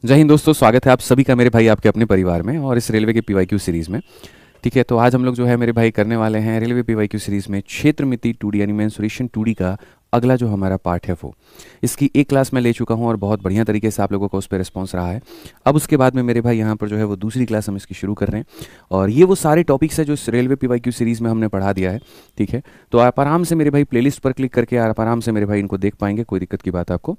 जय हिंद दोस्तों, स्वागत है आप सभी का मेरे भाई आपके अपने परिवार में और इस रेलवे के पीवाईक्यू सीरीज़ में। ठीक है, तो आज हम लोग जो है मेरे भाई करने वाले हैं रेलवे पीवाईक्यू सीरीज़ में क्षेत्र मिति 2D यानी मेंसुरेशन 2D का अगला जो हमारा पार्ट है वो इसकी एक क्लास मैं ले चुका हूं और बहुत बढ़िया तरीके से आप लोगों को उस पर रिस्पॉन्स रहा है। अब उसके बाद में मेरे भाई यहाँ पर जो है वो दूसरी क्लास हम इसकी शुरू कर रहे हैं और ये वो सारे टॉपिक्स है जो इस रेलवे पीवाईक्यू सीरीज़ में हमने पढ़ा दिया है। ठीक है, तो आप आराम से मेरे भाई प्लेलिस्ट पर क्लिक करके आप आराम से मेरे भाई इनको देख पाएंगे, कोई दिक्कत की बात आपको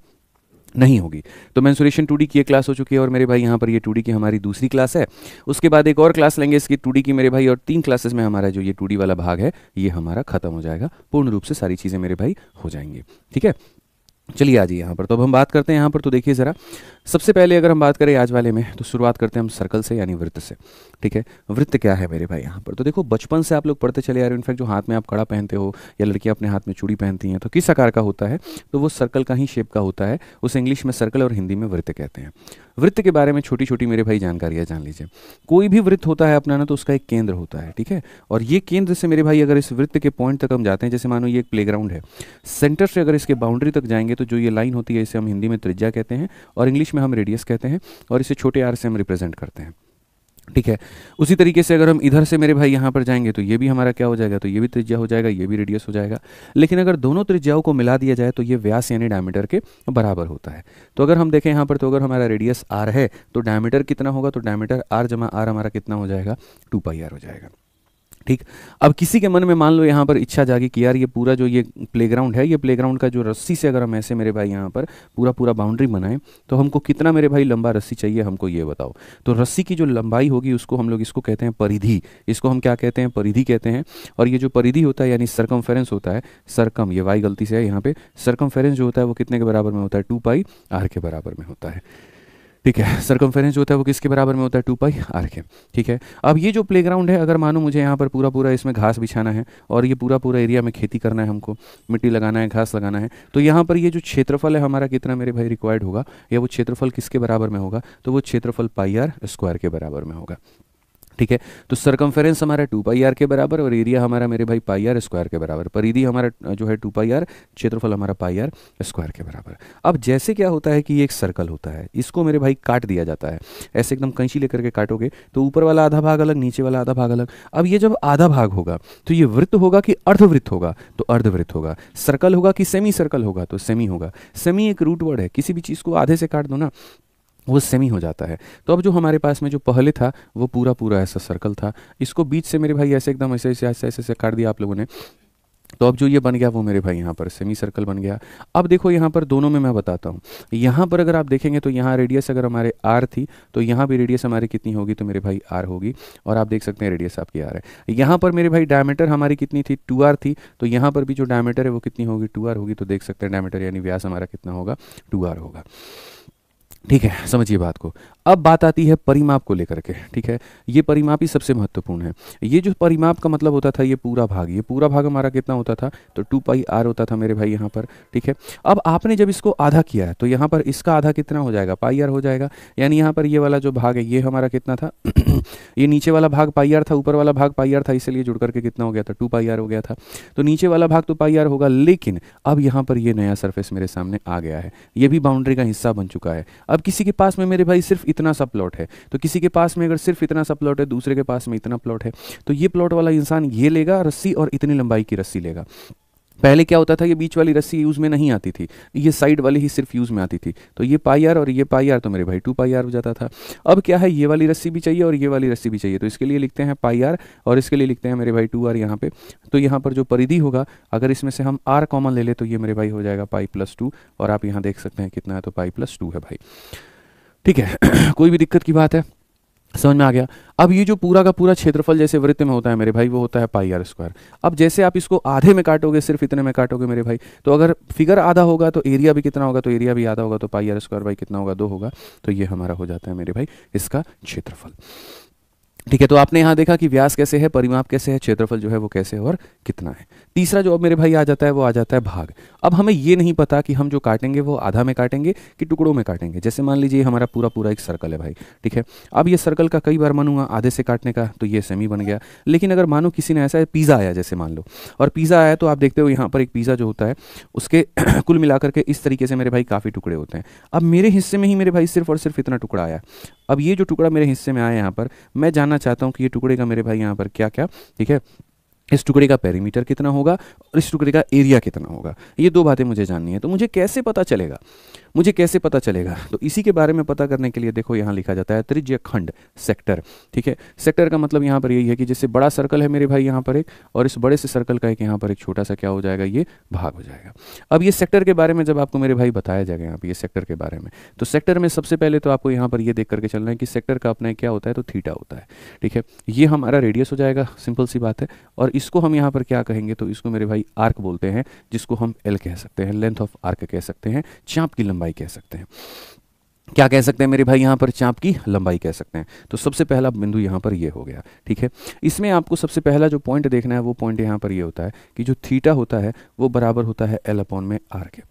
नहीं होगी। तो मेंसुरेशन 2D की एक क्लास हो चुकी है और मेरे भाई यहाँ पर ये 2D की हमारी दूसरी क्लास है। उसके बाद एक और क्लास लेंगे इसकी 2D की मेरे भाई और 3 क्लासेस में हमारा जो ये 2D वाला भाग है ये हमारा खत्म हो जाएगा, पूर्ण रूप से सारी चीज़ें मेरे भाई हो जाएंगी। ठीक है, चलिए आज यहाँ पर तो अब हम बात करते हैं यहाँ पर। तो देखिए ज़रा, सबसे पहले अगर हम बात करें आज वाले में तो शुरुआत करते हैं हम सर्कल से यानी वृत्त से। ठीक है, वृत्त क्या है मेरे भाई यहाँ पर? तो देखो बचपन से आप लोग पढ़ते चले आ रहे हो, इनफैक्ट जो हाथ में आप कड़ा पहनते हो या लड़कियाँ अपने हाथ में चूड़ी पहनती हैं तो किस आकार का होता है? तो वो सर्कल का ही शेप का होता है, उसे इंग्लिश में सर्कल और हिंदी में वृत्त कहते हैं। वृत्त के बारे में छोटी छोटी मेरे भाई जानकारियाँ जान लीजिए। कोई भी वृत्त होता है अपना ना तो उसका एक केंद्र होता है। ठीक है, और ये केंद्र से मेरे भाई अगर इस वृत्त के पॉइंट तक हम जाते हैं, जैसे मानो ये एक प्लेग्राउंड है, सेंटर से अगर इसके बाउंड्री तक जाएंगे तो जो ये लाइन होती है इसे हम हिंदी में त्रिज्या कहते हैं और इंग्लिश में हम रेडियस कहते हैं और इसे छोटे आर से हम रिप्रेजेंट करते हैं। ठीक है, उसी तरीके से अगर हम इधर से मेरे भाई यहाँ पर जाएंगे तो ये भी हमारा क्या हो जाएगा? तो ये भी त्रिज्या हो जाएगा, ये भी रेडियस हो जाएगा। लेकिन अगर दोनों त्रिज्याओं को मिला दिया जाए तो ये व्यास यानी डायमीटर के बराबर होता है। तो अगर हम देखें यहाँ पर तो अगर हमारा रेडियस आर है तो डायमीटर कितना होगा? तो डायमीटर आर जमा आर हमारा कितना हो जाएगा? 2πr हो जाएगा। ठीक, अब किसी के मन में मान लो यहाँ पर इच्छा जागी कि यार ये पूरा जो ये प्लेग्राउंड है, ये प्लेग्राउंड का जो रस्सी से अगर हम ऐसे मेरे भाई यहाँ पर पूरा पूरा बाउंड्री बनाएं तो हमको कितना मेरे भाई लंबा रस्सी चाहिए, हमको ये बताओ। तो रस्सी की जो लंबाई होगी उसको हम लोग इसको कहते हैं परिधि। इसको हम क्या कहते हैं? परिधि कहते हैं। और ये जो परिधि होता है यानी सरकमफेरेंस होता है, सरकम ये वाई गलती से है यहाँ पे, सरकमफेरेंस जो होता है वो कितने के बराबर में होता है? 2πr के बराबर में होता है। ठीक है, सरकमफेरेंस जो होता है वो किसके बराबर में होता है? 2πr के। ठीक है, अब ये जो प्लेग्राउंड है अगर मानो मुझे यहाँ पर पूरा पूरा इसमें घास बिछाना है और ये पूरा पूरा एरिया में खेती करना है, हमको मिट्टी लगाना है, घास लगाना है, तो यहाँ पर ये जो क्षेत्रफल है हमारा कितना मेरे भाई रिक्वायर्ड होगा, या वो क्षेत्रफल किसके बराबर में होगा? तो वो क्षेत्रफल πr² के बराबर में होगा। ठीक है, तो सरकमफेरेंस हमारा 2πr के बराबर और एरिया हमारा मेरे भाई πr² के बराबर, परिधि हमारा जो है 2πr, क्षेत्रफल हमारा πr² के बराबर। अब जैसे क्या होता है कि ये एक सर्कल होता है, इसको मेरे भाई काट दिया जाता है, ऐसे एकदम कैंची लेकर के काटोगे तो ऊपर वाला आधा भाग अलग, नीचे वाला आधा भाग अलग। अब ये जब आधा भाग होगा तो ये वृत्त होगा कि अर्धवृत्त होगा? तो अर्धवृत्त होगा। सर्कल होगा कि सेमी सर्कल होगा? तो सेमी होगा। सेमी एक रूट वर्ड है, किसी भी चीज़ को आधे से काट दो ना वो सेमी हो जाता है। तो अब जो हमारे पास में जो पहले था वो पूरा पूरा ऐसा सर्कल था, इसको बीच से मेरे भाई ऐसे एकदम ऐसे ऐसे ऐसे ऐसे ऐसे काट दिया आप लोगों ने, तो अब जो ये बन गया वो मेरे भाई यहाँ पर सेमी सर्कल बन गया। अब देखो यहाँ पर दोनों में मैं बताता हूँ, यहाँ पर अगर आप देखेंगे तो यहाँ रेडियस अगर हमारे आर थी तो यहाँ भी रेडियस हमारी कितनी होगी? तो मेरे भाई आर होगी, और आप देख सकते हैं रेडियस आपकी आर है। यहाँ पर मेरे भाई डायमीटर हमारी कितनी थी? 2r थी, तो यहाँ पर भी जो डायमीटर है वो कितनी होगी? 2r होगी। तो देख सकते हैं डायमीटर यानी व्यास हमारा कितना होगा? 2r होगा। ठीक है, समझिए बात को। अब बात आती है परिमाप को लेकर के। ठीक है, ये परिमाप ही सबसे महत्वपूर्ण है। ये जो परिमाप का मतलब होता था ये पूरा भाग, ये पूरा भाग हमारा कितना होता था? तो 2πr होता था मेरे भाई यहाँ पर। ठीक है, अब आपने जब इसको आधा किया है तो यहाँ पर इसका आधा कितना हो जाएगा? πr हो जाएगा। यानी यहाँ पर ये वाला जो भाग है ये हमारा कितना था? ये नीचे वाला भाग πr था, ऊपर वाला भाग πr था, इसलिए जुड़ करके कितना हो गया था? 2πr हो गया था। तो नीचे वाला भाग तो πr होगा, लेकिन अब यहाँ पर ये नया सरफेस मेरे सामने आ गया है, ये भी बाउंड्री का हिस्सा बन चुका है। अब किसी के पास में मेरे भाई सिर्फ इतना सा प्लॉट है, तो किसी के पास में अगर सिर्फ इतना सा प्लॉट है, दूसरे के पास में इतना प्लॉट है, तो ये प्लॉट वाला इंसान ये लेगा रस्सी और इतनी लंबाई की रस्सी लेगा। पहले क्या होता था, ये बीच वाली रस्सी यूज़ में नहीं आती थी, ये साइड वाली ही सिर्फ यूज़ में आती थी, तो ये πr और ये πr तो मेरे भाई 2πr हो जाता था। अब क्या है, ये वाली रस्सी भी चाहिए और ये वाली रस्सी भी चाहिए, तो इसके लिए लिखते हैं πr और इसके लिए लिखते हैं मेरे भाई 2r यहाँ पे। तो यहाँ पर जो परिधि होगा अगर इसमें से हम r कॉमन ले ले तो ये मेरे भाई हो जाएगा π+2, और आप यहाँ देख सकते हैं कितना है, तो π+2 है भाई। ठीक है कोई भी दिक्कत की बात है? समझ में आ गया। अब ये जो पूरा का पूरा क्षेत्रफल जैसे वृत्त में होता है मेरे भाई वो होता है πr²। अब जैसे आप इसको आधे में काटोगे, सिर्फ इतने में काटोगे मेरे भाई, तो अगर फिगर आधा होगा तो एरिया भी कितना होगा? तो एरिया भी आधा होगा, तो πr² भाई कितना होगा? 2 होगा। तो ये हमारा हो जाता है मेरे भाई इसका क्षेत्रफल। ठीक है, तो आपने यहाँ देखा कि व्यास कैसे है, परिमाप कैसे है, क्षेत्रफल जो है वो कैसे है और कितना है। तीसरा जो अब मेरे भाई आ जाता है वो आ जाता है भाग। अब हमें ये नहीं पता कि हम जो काटेंगे वो आधा में काटेंगे कि टुकड़ों में काटेंगे। जैसे मान लीजिए हमारा पूरा पूरा एक सर्कल है भाई, ठीक है। अब ये सर्कल का कई बार मन हुआ आधे से काटने का, तो ये सेमी बन गया। लेकिन अगर मानो किसी ने ऐसा पिज़्ज़ा आया, जैसे मान लो, और पिज़्ज़ा आया तो आप देखते हो यहाँ पर एक पिज़्ज़ा जो होता है उसके कुल मिलाकर के इस तरीके से मेरे भाई काफ़ी टुकड़े होते हैं। अब मेरे हिस्से में ही मेरे भाई सिर्फ और सिर्फ इतना टुकड़ा आया। अब ये जो टुकड़ा मेरे हिस्से में आया यहाँ पर, मैं जानना चाहता हूँ कि ये टुकड़े का मेरे भाई यहाँ पर क्या क्या, ठीक है, इस टुकड़े का पेरीमीटर कितना होगा और इस टुकड़े का एरिया कितना होगा। ये दो बातें मुझे जाननी है। तो मुझे कैसे पता चलेगा, मुझे कैसे पता चलेगा? तो इसी के बारे में पता करने के लिए देखो यहाँ लिखा जाता है त्रिज्य खंड, सेक्टर। ठीक है, सेक्टर का मतलब यहाँ पर यही है कि जैसे बड़ा सर्कल है मेरे भाई यहाँ पर एक, और इस बड़े से सर्कल का एक यहाँ पर एक छोटा सा क्या हो जाएगा, ये भाग हो जाएगा। अब ये सेक्टर के बारे में जब आपको मेरे भाई बताया जाएगा यहाँ पर ये सेक्टर के बारे में, तो सेक्टर में सबसे पहले तो आपको यहाँ पर ये देख करके चलना है कि सेक्टर का अपना क्या होता है, तो थीटा होता है। ठीक है, ये हमारा रेडियस हो जाएगा, सिंपल सी बात है। और इसको हम यहाँ पर क्या कहेंगे, तो इसको मेरे भाई आर्क बोलते हैं, जिसको हम एल कह सकते हैं, लेंथ ऑफ आर्क कह सकते हैं, चाप की लंबाई कह सकते हैं। क्या कह सकते हैं मेरे भाई यहाँ पर, चाप की लंबाई कह सकते हैं। तो सबसे पहला बिंदु यहाँ पर ये हो गया। ठीक है, इसमें आपको सबसे पहला जो पॉइंट देखना है वो पॉइंट यहाँ पर ये होता है कि जो थीटा होता है वो बराबर होता है एल अपॉन में आर के।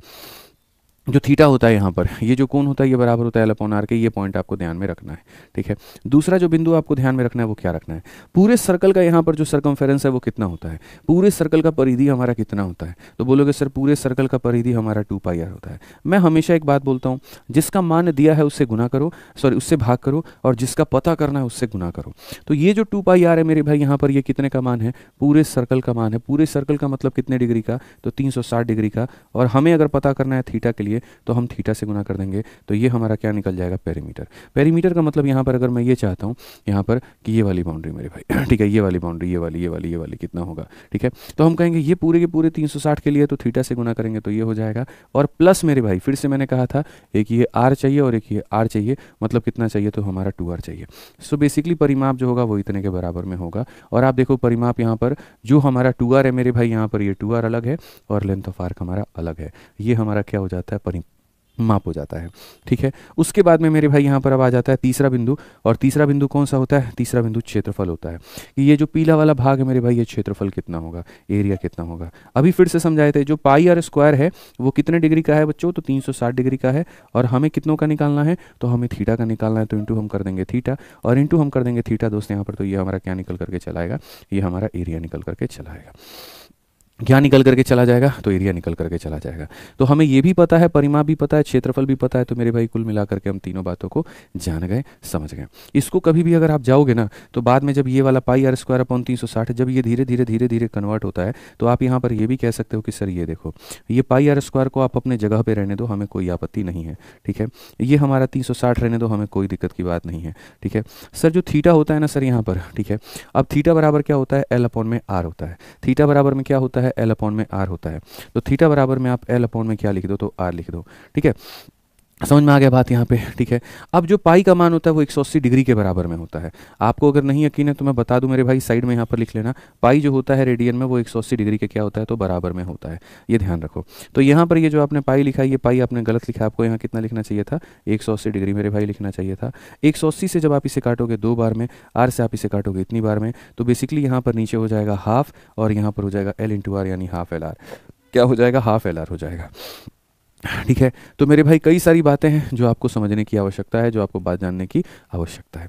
जो थीटा होता है यहाँ पर, ये जो कोण होता है ये बराबर होता है एल अपॉन आर के। ये पॉइंट आपको ध्यान में रखना है। ठीक है, दूसरा जो बिंदु आपको ध्यान में रखना है वो क्या रखना है, पूरे सर्कल का यहाँ पर जो सर्कमफेरेंस है वो कितना होता है, पूरे सर्कल का परिधि हमारा कितना होता है। तो बोलोगे सर पूरे सर्कल का परिधि हमारा 2πr होता है। मैं हमेशा एक बात बोलता हूँ, जिसका मान दिया है उससे गुना करो, सॉरी उससे भाग करो, और जिसका पता करना है उससे गुना करो। तो ये जो 2πr है मेरे भाई यहाँ पर, ये कितने का मान है, पूरे सर्कल का मान है। पूरे सर्कल का मतलब कितने डिग्री का, तो 360 डिग्री का। और हमें अगर पता करना है थीटा के लिए तो हम थीटा से गुना कर देंगे, तो ये हमारा क्या निकल जाएगा, पेरीमीटर। पेरीमीटर का मतलब यहाँ पर अगर मैं ये चाहता हूँ यहाँ पर कि ये वाली बाउंड्री मेरे भाई, ठीक है, ये वाली बाउंड्री, ये वाली कितना होगा, ठीक है, तो हम कहेंगे ये पूरे के पूरे 360 के लिए तो थीटा से गुना करेंगे तो ये हो जाएगा। और प्लस मेरे भाई फिर से मैंने कहा था एक ये आर चाहिए और एक ये आर चाहिए, मतलब कितना चाहिए, तो हमारा 2r चाहिए। सो बेसिकली परिमाप जो होगा वो इतने के बराबर में होगा। और आप देखो परिमाप यहाँ पर जो हमारा 2r है मेरे भाई, यहाँ पर ये 2r अलग है और लेंथ ऑफ आर्क हमारा अलग है। ये हमारा क्या हो जाता है, माप हो जाता है। ठीक है, उसके बाद में मेरे भाई यहाँ पर अब आ जाता है तीसरा बिंदु। और तीसरा बिंदु कौन सा होता है, तीसरा बिंदु क्षेत्रफल होता है कि ये जो पीला वाला भाग है मेरे भाई, ये क्षेत्रफल कितना होगा, एरिया कितना होगा। अभी फिर से समझाए थे, जो पाई आर स्क्वायर है वो कितने डिग्री का है बच्चों, तो 360 डिग्री का है। और हमें कितनों का निकालना है, तो हमें थीटा का निकालना है, तो इंटू हम कर देंगे थीटा, और इंटू हम कर देंगे थीटा दोस्त यहाँ पर। तो ये हमारा क्या निकल करके चलाएगा, ये हमारा एरिया निकल करके चलाएगा। क्या निकल करके चला जाएगा, तो एरिया निकल करके चला जाएगा। तो हमें ये भी पता है, परिमाप भी पता है, क्षेत्रफल भी पता है। तो मेरे भाई कुल मिलाकर के हम तीनों बातों को जान गए, समझ गए। इसको कभी भी अगर आप जाओगे ना, तो बाद में जब ये वाला पाई आर स्क्वायर अपॉन 360 जब ये धीरे धीरे धीरे धीरे कन्वर्ट होता है, तो आप यहाँ पर ये भी कह सकते हो कि सर ये देखो, ये पाई आर स्क्वायर को आप अपने जगह पर रहने दो, हमें कोई आपत्ति नहीं है। ठीक है, ये हमारा 360 रहने दो, हमें कोई दिक्कत की बात नहीं है। ठीक है सर, जो थीटा होता है ना सर यहाँ पर, ठीक है, अब थीटा बराबर क्या होता है, एल अपॉन में आर होता है। थीटा बराबर में क्या होता है, एल अपॉन में आर होता है। तो थीटा बराबर में आप एल अपॉन में क्या लिख दो, तो आर लिख दो। ठीक है, समझ में आ गया बात यहाँ पे। ठीक है, अब जो पाई का मान होता है वो 180 डिग्री के बराबर में होता है। आपको अगर नहीं यकीन है तो मैं बता दूं मेरे भाई, साइड में यहाँ पर लिख लेना, पाई जो होता है रेडियन में वो 180 डिग्री के क्या होता है, तो बराबर में होता है। ये ध्यान रखो। तो यहाँ पर ये जो आपने पाई लिखा है, ये पाई आपने गलत लिखा है। आपको यहाँ कितना लिखना चाहिए था, 180 डिग्री मेरे भाई लिखना चाहिए था। 180 से जब आप इसे काटोगे 2 बार में, आर से आप इसे काटोगे इतनी बार में, तो बेसिकली यहाँ पर नीचे हो जाएगा हाफ, और यहाँ पर हो जाएगा एल इंटू आर, यानी हाफ एल आर। क्या हो जाएगा, हाफ एल आर हो जाएगा। ठीक है, तो मेरे भाई कई सारी बातें हैं जो आपको समझने की आवश्यकता है, जो आपको बात जानने की आवश्यकता है।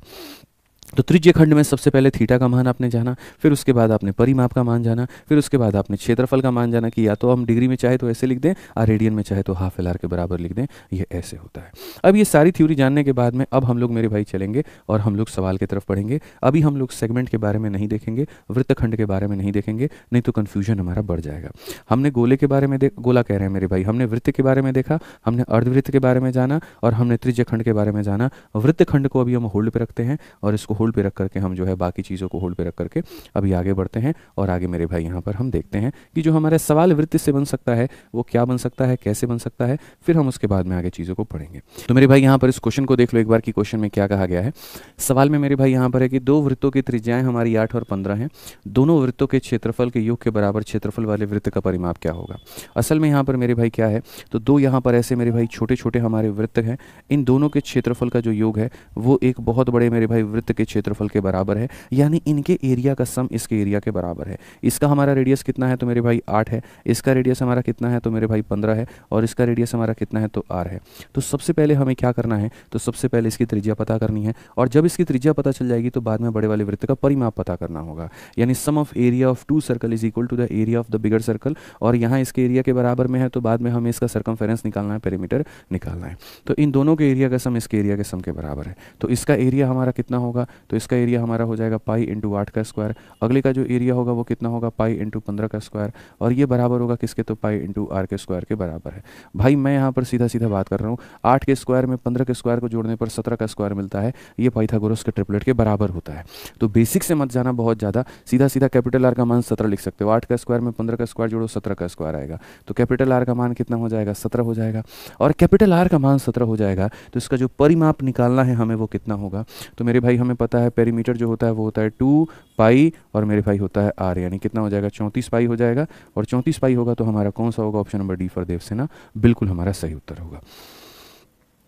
तो त्रिज्य खंड में सबसे पहले थीटा का मान आपने जाना, फिर उसके बाद आपने परिमाप का मान जाना, फिर उसके बाद आपने क्षेत्रफल का मान जाना कि या तो हम डिग्री में चाहे तो ऐसे लिख दें और रेडियन में चाहे तो हाफ एल आर के बराबर लिख दें, ये ऐसे होता है। अब ये सारी थ्योरी जानने के बाद में अब हम लोग मेरे भाई चलेंगे और हम लोग सवाल की तरफ पढ़ेंगे। अभी हम लोग सेगमेंट के बारे में नहीं देखेंगे, वृत्तखंड के बारे में नहीं देखेंगे, नहीं तो कन्फ्यूजन हमारा बढ़ जाएगा। हमने गोले के बारे में गोला कह रहे हैं मेरे भाई, हमने वृत्त के बारे में देखा, हमने अर्धवृत्त के बारे में जाना, और हमने त्रिज्य खंड के बारे में जाना। वृत्तखंड को अभी हम होल्ड पे रखते हैं, और इसको होल्ड पे रख करके हम जो है बाकी चीज़ों को होल्ड पे रख करके अभी आगे बढ़ते हैं। और आगे मेरे भाई यहाँ पर हम देखते हैं कि जो हमारा सवाल वृत्त से बन सकता है वो क्या बन सकता है, कैसे बन सकता है, फिर हम उसके बाद में आगे चीज़ों को पढ़ेंगे। तो मेरे भाई यहाँ पर इस क्वेश्चन को देख लो एक बार कि क्वेश्चन में क्या कहा गया है। सवाल में मेरे भाई यहाँ पर है कि दो वृत्तों की त्रिज्याएं हमारी 8 और 15 हैं, दोनों वृत्तों के क्षेत्रफल के योग के बराबर क्षेत्रफल वाले वृत्त का परिमाप क्या होगा। असल में यहाँ पर मेरे भाई क्या है, तो दो यहाँ पर ऐसे मेरे भाई छोटे छोटे हमारे वृत्त हैं, इन दोनों के क्षेत्रफल का जो योग है वो एक बहुत बड़े मेरे भाई वृत्त के के क्षेत्रफल के बराबर है, यानी इनके एरिया का सम इसके एरिया के बराबर है। इसका हमारा रेडियस कितना है तो मेरे भाई 8 है, इसका रेडियस हमारा कितना है तो मेरे भाई 15 है, और इसका रेडियस हमारा कितना है तो r है। तो सबसे पहले हमें क्या करना है, तो सबसे पहले इसकी त्रिज्या पता करनी है, और जब इसकी त्रिज्या पता चल जाएगी तो बाद में बड़े वाले वृत्त का परिमाप पता करना होगा, यानी sum of area of two circle is equal to the area of the bigger circle, और यहाँ इसके एरिया के बराबर में है तो बाद में हमें इसका सर्कमफेरेंस निकालना है, पेरीमीटर निकालना है। तो इन दोनों के एरिया का सम इसके एरिया के सम के बराबर है। तो इसका एरिया हमारा कितना होगा, तो इसका एरिया हमारा हो जाएगा पाई इंटू 8 का स्क्वायर, अगले का जो एरिया होगा वो कितना होगा पाई इंटू 15 का स्क्वायर, और ये बराबर होगा किसके, तो पाई इंटू आर के स्क्वायर के बराबर है। भाई मैं यहाँ पर सीधा सीधा बात कर रहा हूँ, 8 के स्क्वायर में 15 के स्क्वायर को जोड़ने पर 17 का स्क्वायर मिलता है, ये पाइथागोरस के ट्रिपलेट के बराबर होता है। तो बेसिक से मत जाना बहुत ज़्यादा, सीधा सीधा कैपिटल आर का मान 17 लिख सकते हो, 8 का स्क्वायर में 15 का स्क्वायर जोड़ो 17 का स्क्वायर आएगा, तो कैपिटल आर का मान कितना हो जाएगा, 17 हो जाएगा। और कैपिटल आर का मान 17 हो जाएगा तो इसका जो परिमाप निकालना है हमें वो कितना होगा, तो मेरे भाई हमें पता है पेरीमीटर जो होता है वो होता है 2 पाई और मेरे भाई होता है आर, यानी कितना हो जाएगा 34 पाई हो जाएगा, और 34 पाई होगा तो हमारा कौन सा होगा, option number D for Devasena बिल्कुल हमारा सही उत्तर होगा।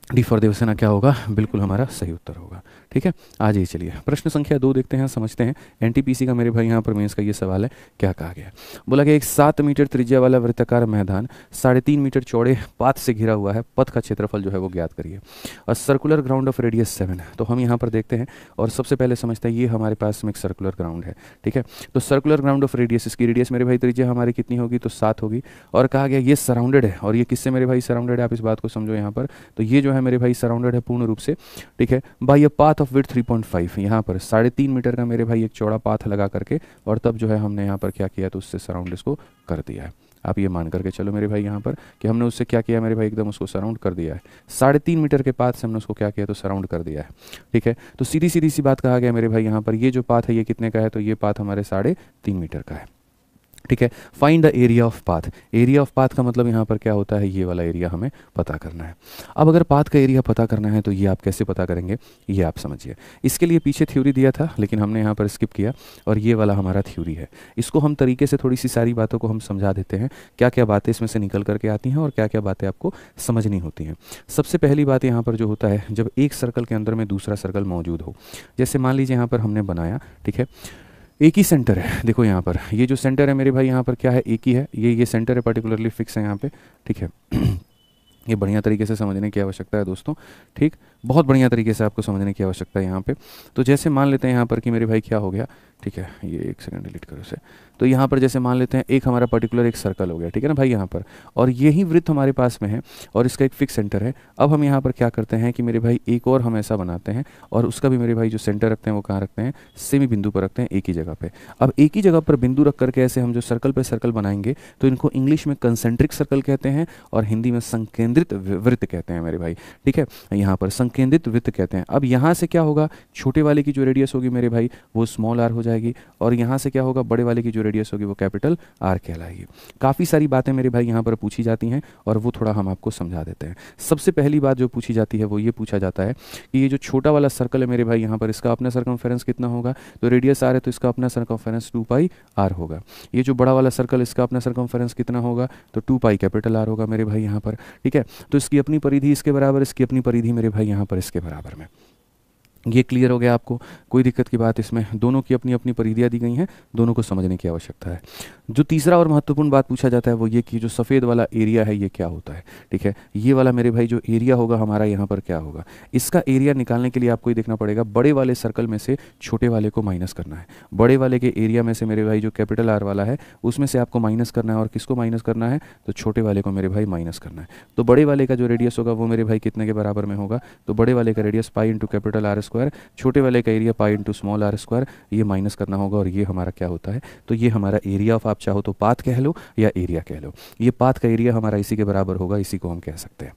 डी फॉर देवसेना क्या होगा, बिल्कुल हमारा सही उत्तर होगा। ठीक है, आ जाइए चलिए प्रश्न संख्या 2 देखते हैं, समझते हैं। एनटीपीसी का मेरे भाई यहाँ पर मेंस का ये सवाल है, क्या कहा गया है। बोला कि एक 7 मीटर त्रिज्या वाला वृत्ताकार मैदान 3.5 मीटर चौड़े पाथ से घिरा हुआ है, पथ का क्षेत्रफल जो है वो ज्ञात करिए, और सर्कुलर ग्राउंड ऑफ रेडियस 7 है। तो हम यहाँ पर देखते हैं और सबसे पहले समझते हैं ये हमारे पास में एक सर्कुलर ग्राउंड है। ठीक है, तो सर्कुलर ग्राउंड ऑफ रेडियस, इसकी रेडियस मेरे भाई त्रिज्या हमारी कितनी होगी, तो 7 होगी, और कहा गया ये सराउंडेड है, और ये किससे मेरे भाई सराउंडेड है, आप इस बात को समझो यहाँ पर, तो ये जो है मेरे भाई सराउंडेड है पूर्ण रूप से। ठीक है, by a path of width 3.5, यहाँ पर 3.5 मीटर का मेरे भाई एक चौड़ा पाथ लगा करके, और तब जो है हमने यहाँ पर क्या किया, तो उससे सराउंड इसको कर दिया है। आप ये मान करके चलो मेरे भाई यहाँ पर कि हमने उससे क्या किया मेरे भाई, एकदम उसको सराउंड कर दिया है। 3.5 मीटर के पाथ से हमने उसको क्या किया, तो सराउंड कर दिया है। ठीक है, तो सीधी सीधी सी बात कहा गया मेरे भाई यहाँ पर, ये जो पाथ है ये कितने का है, तो ये पाथ हमारे 3.5 मीटर का है। ठीक है, find the area of path. Area of path का मतलब यहाँ पर क्या होता है, ये वाला एरिया हमें पता करना है। अब अगर पाथ का एरिया पता करना है तो ये आप कैसे पता करेंगे, ये आप समझिए। इसके लिए पीछे थ्योरी दिया था लेकिन हमने यहाँ पर स्किप किया, और ये वाला हमारा थ्योरी है। इसको हम तरीके से थोड़ी सी सारी बातों को हम समझा देते हैं, क्या क्या बातें इसमें से निकल करके आती हैं और क्या क्या बातें आपको समझनी होती हैं। सबसे पहली बात यहाँ पर जो होता है, जब एक सर्कल के अंदर में दूसरा सर्कल मौजूद हो, जैसे मान लीजिए यहाँ पर हमने बनाया, ठीक है, एक ही सेंटर है। देखो यहाँ पर ये जो सेंटर है मेरे भाई यहाँ पर क्या है, एक ही है, ये सेंटर है, पर्टिकुलरली फिक्स है यहाँ पे। ठीक है ये बढ़िया तरीके से समझने की आवश्यकता है दोस्तों। ठीक, बहुत बढ़िया तरीके से आपको समझने की आवश्यकता है यहाँ पे। तो जैसे मान लेते हैं यहाँ पर कि मेरे भाई क्या हो गया, ठीक है, ये 1 सेकंड डिलीट करो इसे। तो यहाँ पर जैसे मान लेते हैं एक हमारा पर्टिकुलर एक सर्कल हो गया, ठीक है ना भाई यहाँ पर, और यही वृत्त हमारे पास में है और इसका एक फिक्स सेंटर है। अब हम यहाँ पर क्या करते हैं कि मेरे भाई एक और हम ऐसा बनाते हैं, और उसका भी मेरे भाई जो सेंटर रखते हैं वो कहाँ रखते हैं, सेमी बिंदु पर रखते हैं, एक ही जगह पे। अब एक ही जगह पर बिंदु रख करके ऐसे हम जो सर्कल पे सर्कल बनाएंगे तो इनको इंग्लिश में कंसेंट्रिक सर्कल कहते हैं और हिंदी में संकेंद्रित वृत्त कहते हैं मेरे भाई। ठीक है, यहाँ पर संकेंद्रित वृत्त कहते हैं। अब यहाँ से क्या होगा, छोटे वाले की जो रेडियस होगी मेरे भाई वो स्मॉल आर हो जाएगी, और यहाँ से क्या होगा, बड़े वाले की जो रेडियस होगी वो कैपिटल आर कहलाएगी। काफ़ी सारी बातें मेरे भाई यहाँ पर पूछी जाती हैं और वो थोड़ा हम आपको समझा देते हैं। सबसे पहली बात जो पूछी जाती है वो ये पूछा जाता है कि ये जो छोटा वाला सर्कल है मेरे भाई यहाँ पर, इसका अपना सर्कमफेरेंस कितना होगा, तो रेडियस आर है तो इसका अपना सर्कमफेरेंस 2 पाई आर होगा। ये जो बड़ा वाला सर्कल, इसका अपना सर्कमफेरेंस कितना होगा, तो 2 पाई कैपिटल आर होगा मेरे भाई यहाँ पर। ठीक है, तो इसकी अपनी परिधि इसके बराबर, इसकी अपनी परिधि मेरे भाई यहाँ पर इसके बराबर में। ये क्लियर हो गया आपको, कोई दिक्कत की बात इसमें, दोनों की अपनी अपनी परिधियाँ दी गई हैं, दोनों को समझने की आवश्यकता है। जो तीसरा और महत्वपूर्ण बात पूछा जाता है वो ये कि जो सफ़ेद वाला एरिया है ये क्या होता है। ठीक है, ये वाला मेरे भाई जो एरिया होगा हमारा यहाँ पर क्या होगा, इसका एरिया निकालने के लिए आपको ये देखना पड़ेगा, बड़े वाले सर्कल में से छोटे वाले को माइनस करना है। बड़े वाले के एरिया में से मेरे भाई जो कैपिटल आर वाला है उसमें से आपको माइनस करना है, और किसको माइनस करना है, तो छोटे वाले को मेरे भाई माइनस करना है। तो बड़े वाले का जो रेडियस होगा वो मेरे भाई कितने के बराबर में होगा, तो बड़े वाले का radius pi into capital R square, छोटे वाले का area pi into small R square, ये माइनस करना होगा, और ये हमारा क्या होता है, तो ये हमारा एरिया ऑफ, आप चाहो तो पाथ कह लो या एरिया कह लो, ये पाथ का एरिया हमारा इसी के बराबर होगा, इसी को हम कह सकते हैं।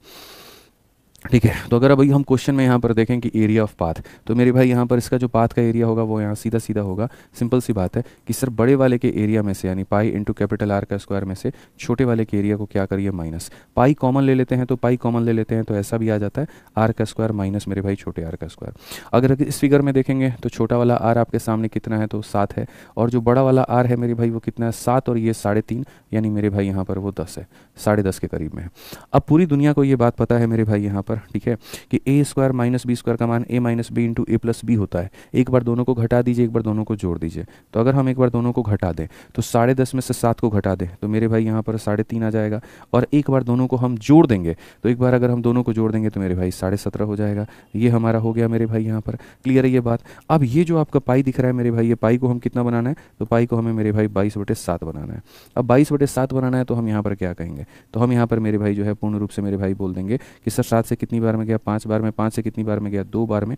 ठीक है, तो अगर अभी हम क्वेश्चन में यहाँ पर देखें कि एरिया ऑफ पाथ, तो मेरे भाई यहाँ पर इसका जो पाथ का एरिया होगा वो यहाँ सीधा सीधा होगा। सिंपल सी बात है कि सर बड़े वाले के एरिया में से यानी पाई इंटू कैपिटल आर का स्क्वायर में से छोटे वाले के एरिया को क्या करिए, माइनस। पाई कॉमन ले लेते हैं, तो पाई कॉमन ले लेते हैं तो ऐसा भी आ जाता है आर का स्क्वायर माइनस मेरे भाई छोटे आर का स्क्वायर। अगर इस फिगर में देखेंगे तो छोटा वाला आर आपके सामने कितना है, तो 7 है, और जो बड़ा वाला आर है मेरे भाई वो कितना है, 7, और ये 3.5, यानी मेरे भाई यहाँ पर वो 10 है, 10.5 के करीब में है। अब पूरी दुनिया को ये बात पता है मेरे भाई यहाँ पर, ठीक है, कि ए स्क्वायर माइनस बी स्क्वायर का मान ए माइनस बी इंटू ए प्लस बी होता है। एक बार दोनों को घटा दीजिए, एक बार दोनों को जोड़ दीजिए। तो अगर हम एक बार दोनों को घटा दें तो 10.5 में से 7 को घटा दें तो मेरे भाई यहाँ पर 3.5 आ जाएगा, और एक बार दोनों को हम जोड़ देंगे तो एक बार अगर हम दोनों को जोड़ देंगे तो मेरे भाई 17.5 हो जाएगा। ये हमारा हो गया मेरे भाई यहाँ पर। क्लियर है ये बात? अब ये जो आपका पाई दिख रहा है मेरे भाई, ये पाई को हम कितना बनाना है, तो पाई को हमें मेरे भाई 22/7 बनाना है। अब 22/7 बनाना है तो हम यहाँ पर क्या कहेंगे, तो हम यहाँ पर मेरे भाई जो है पूर्ण रूप से मेरे भाई बोल देंगे कि सर 7 से कितनी बार में गया, 5 बार में, 5 से कितनी बार में गया, 2 बार में,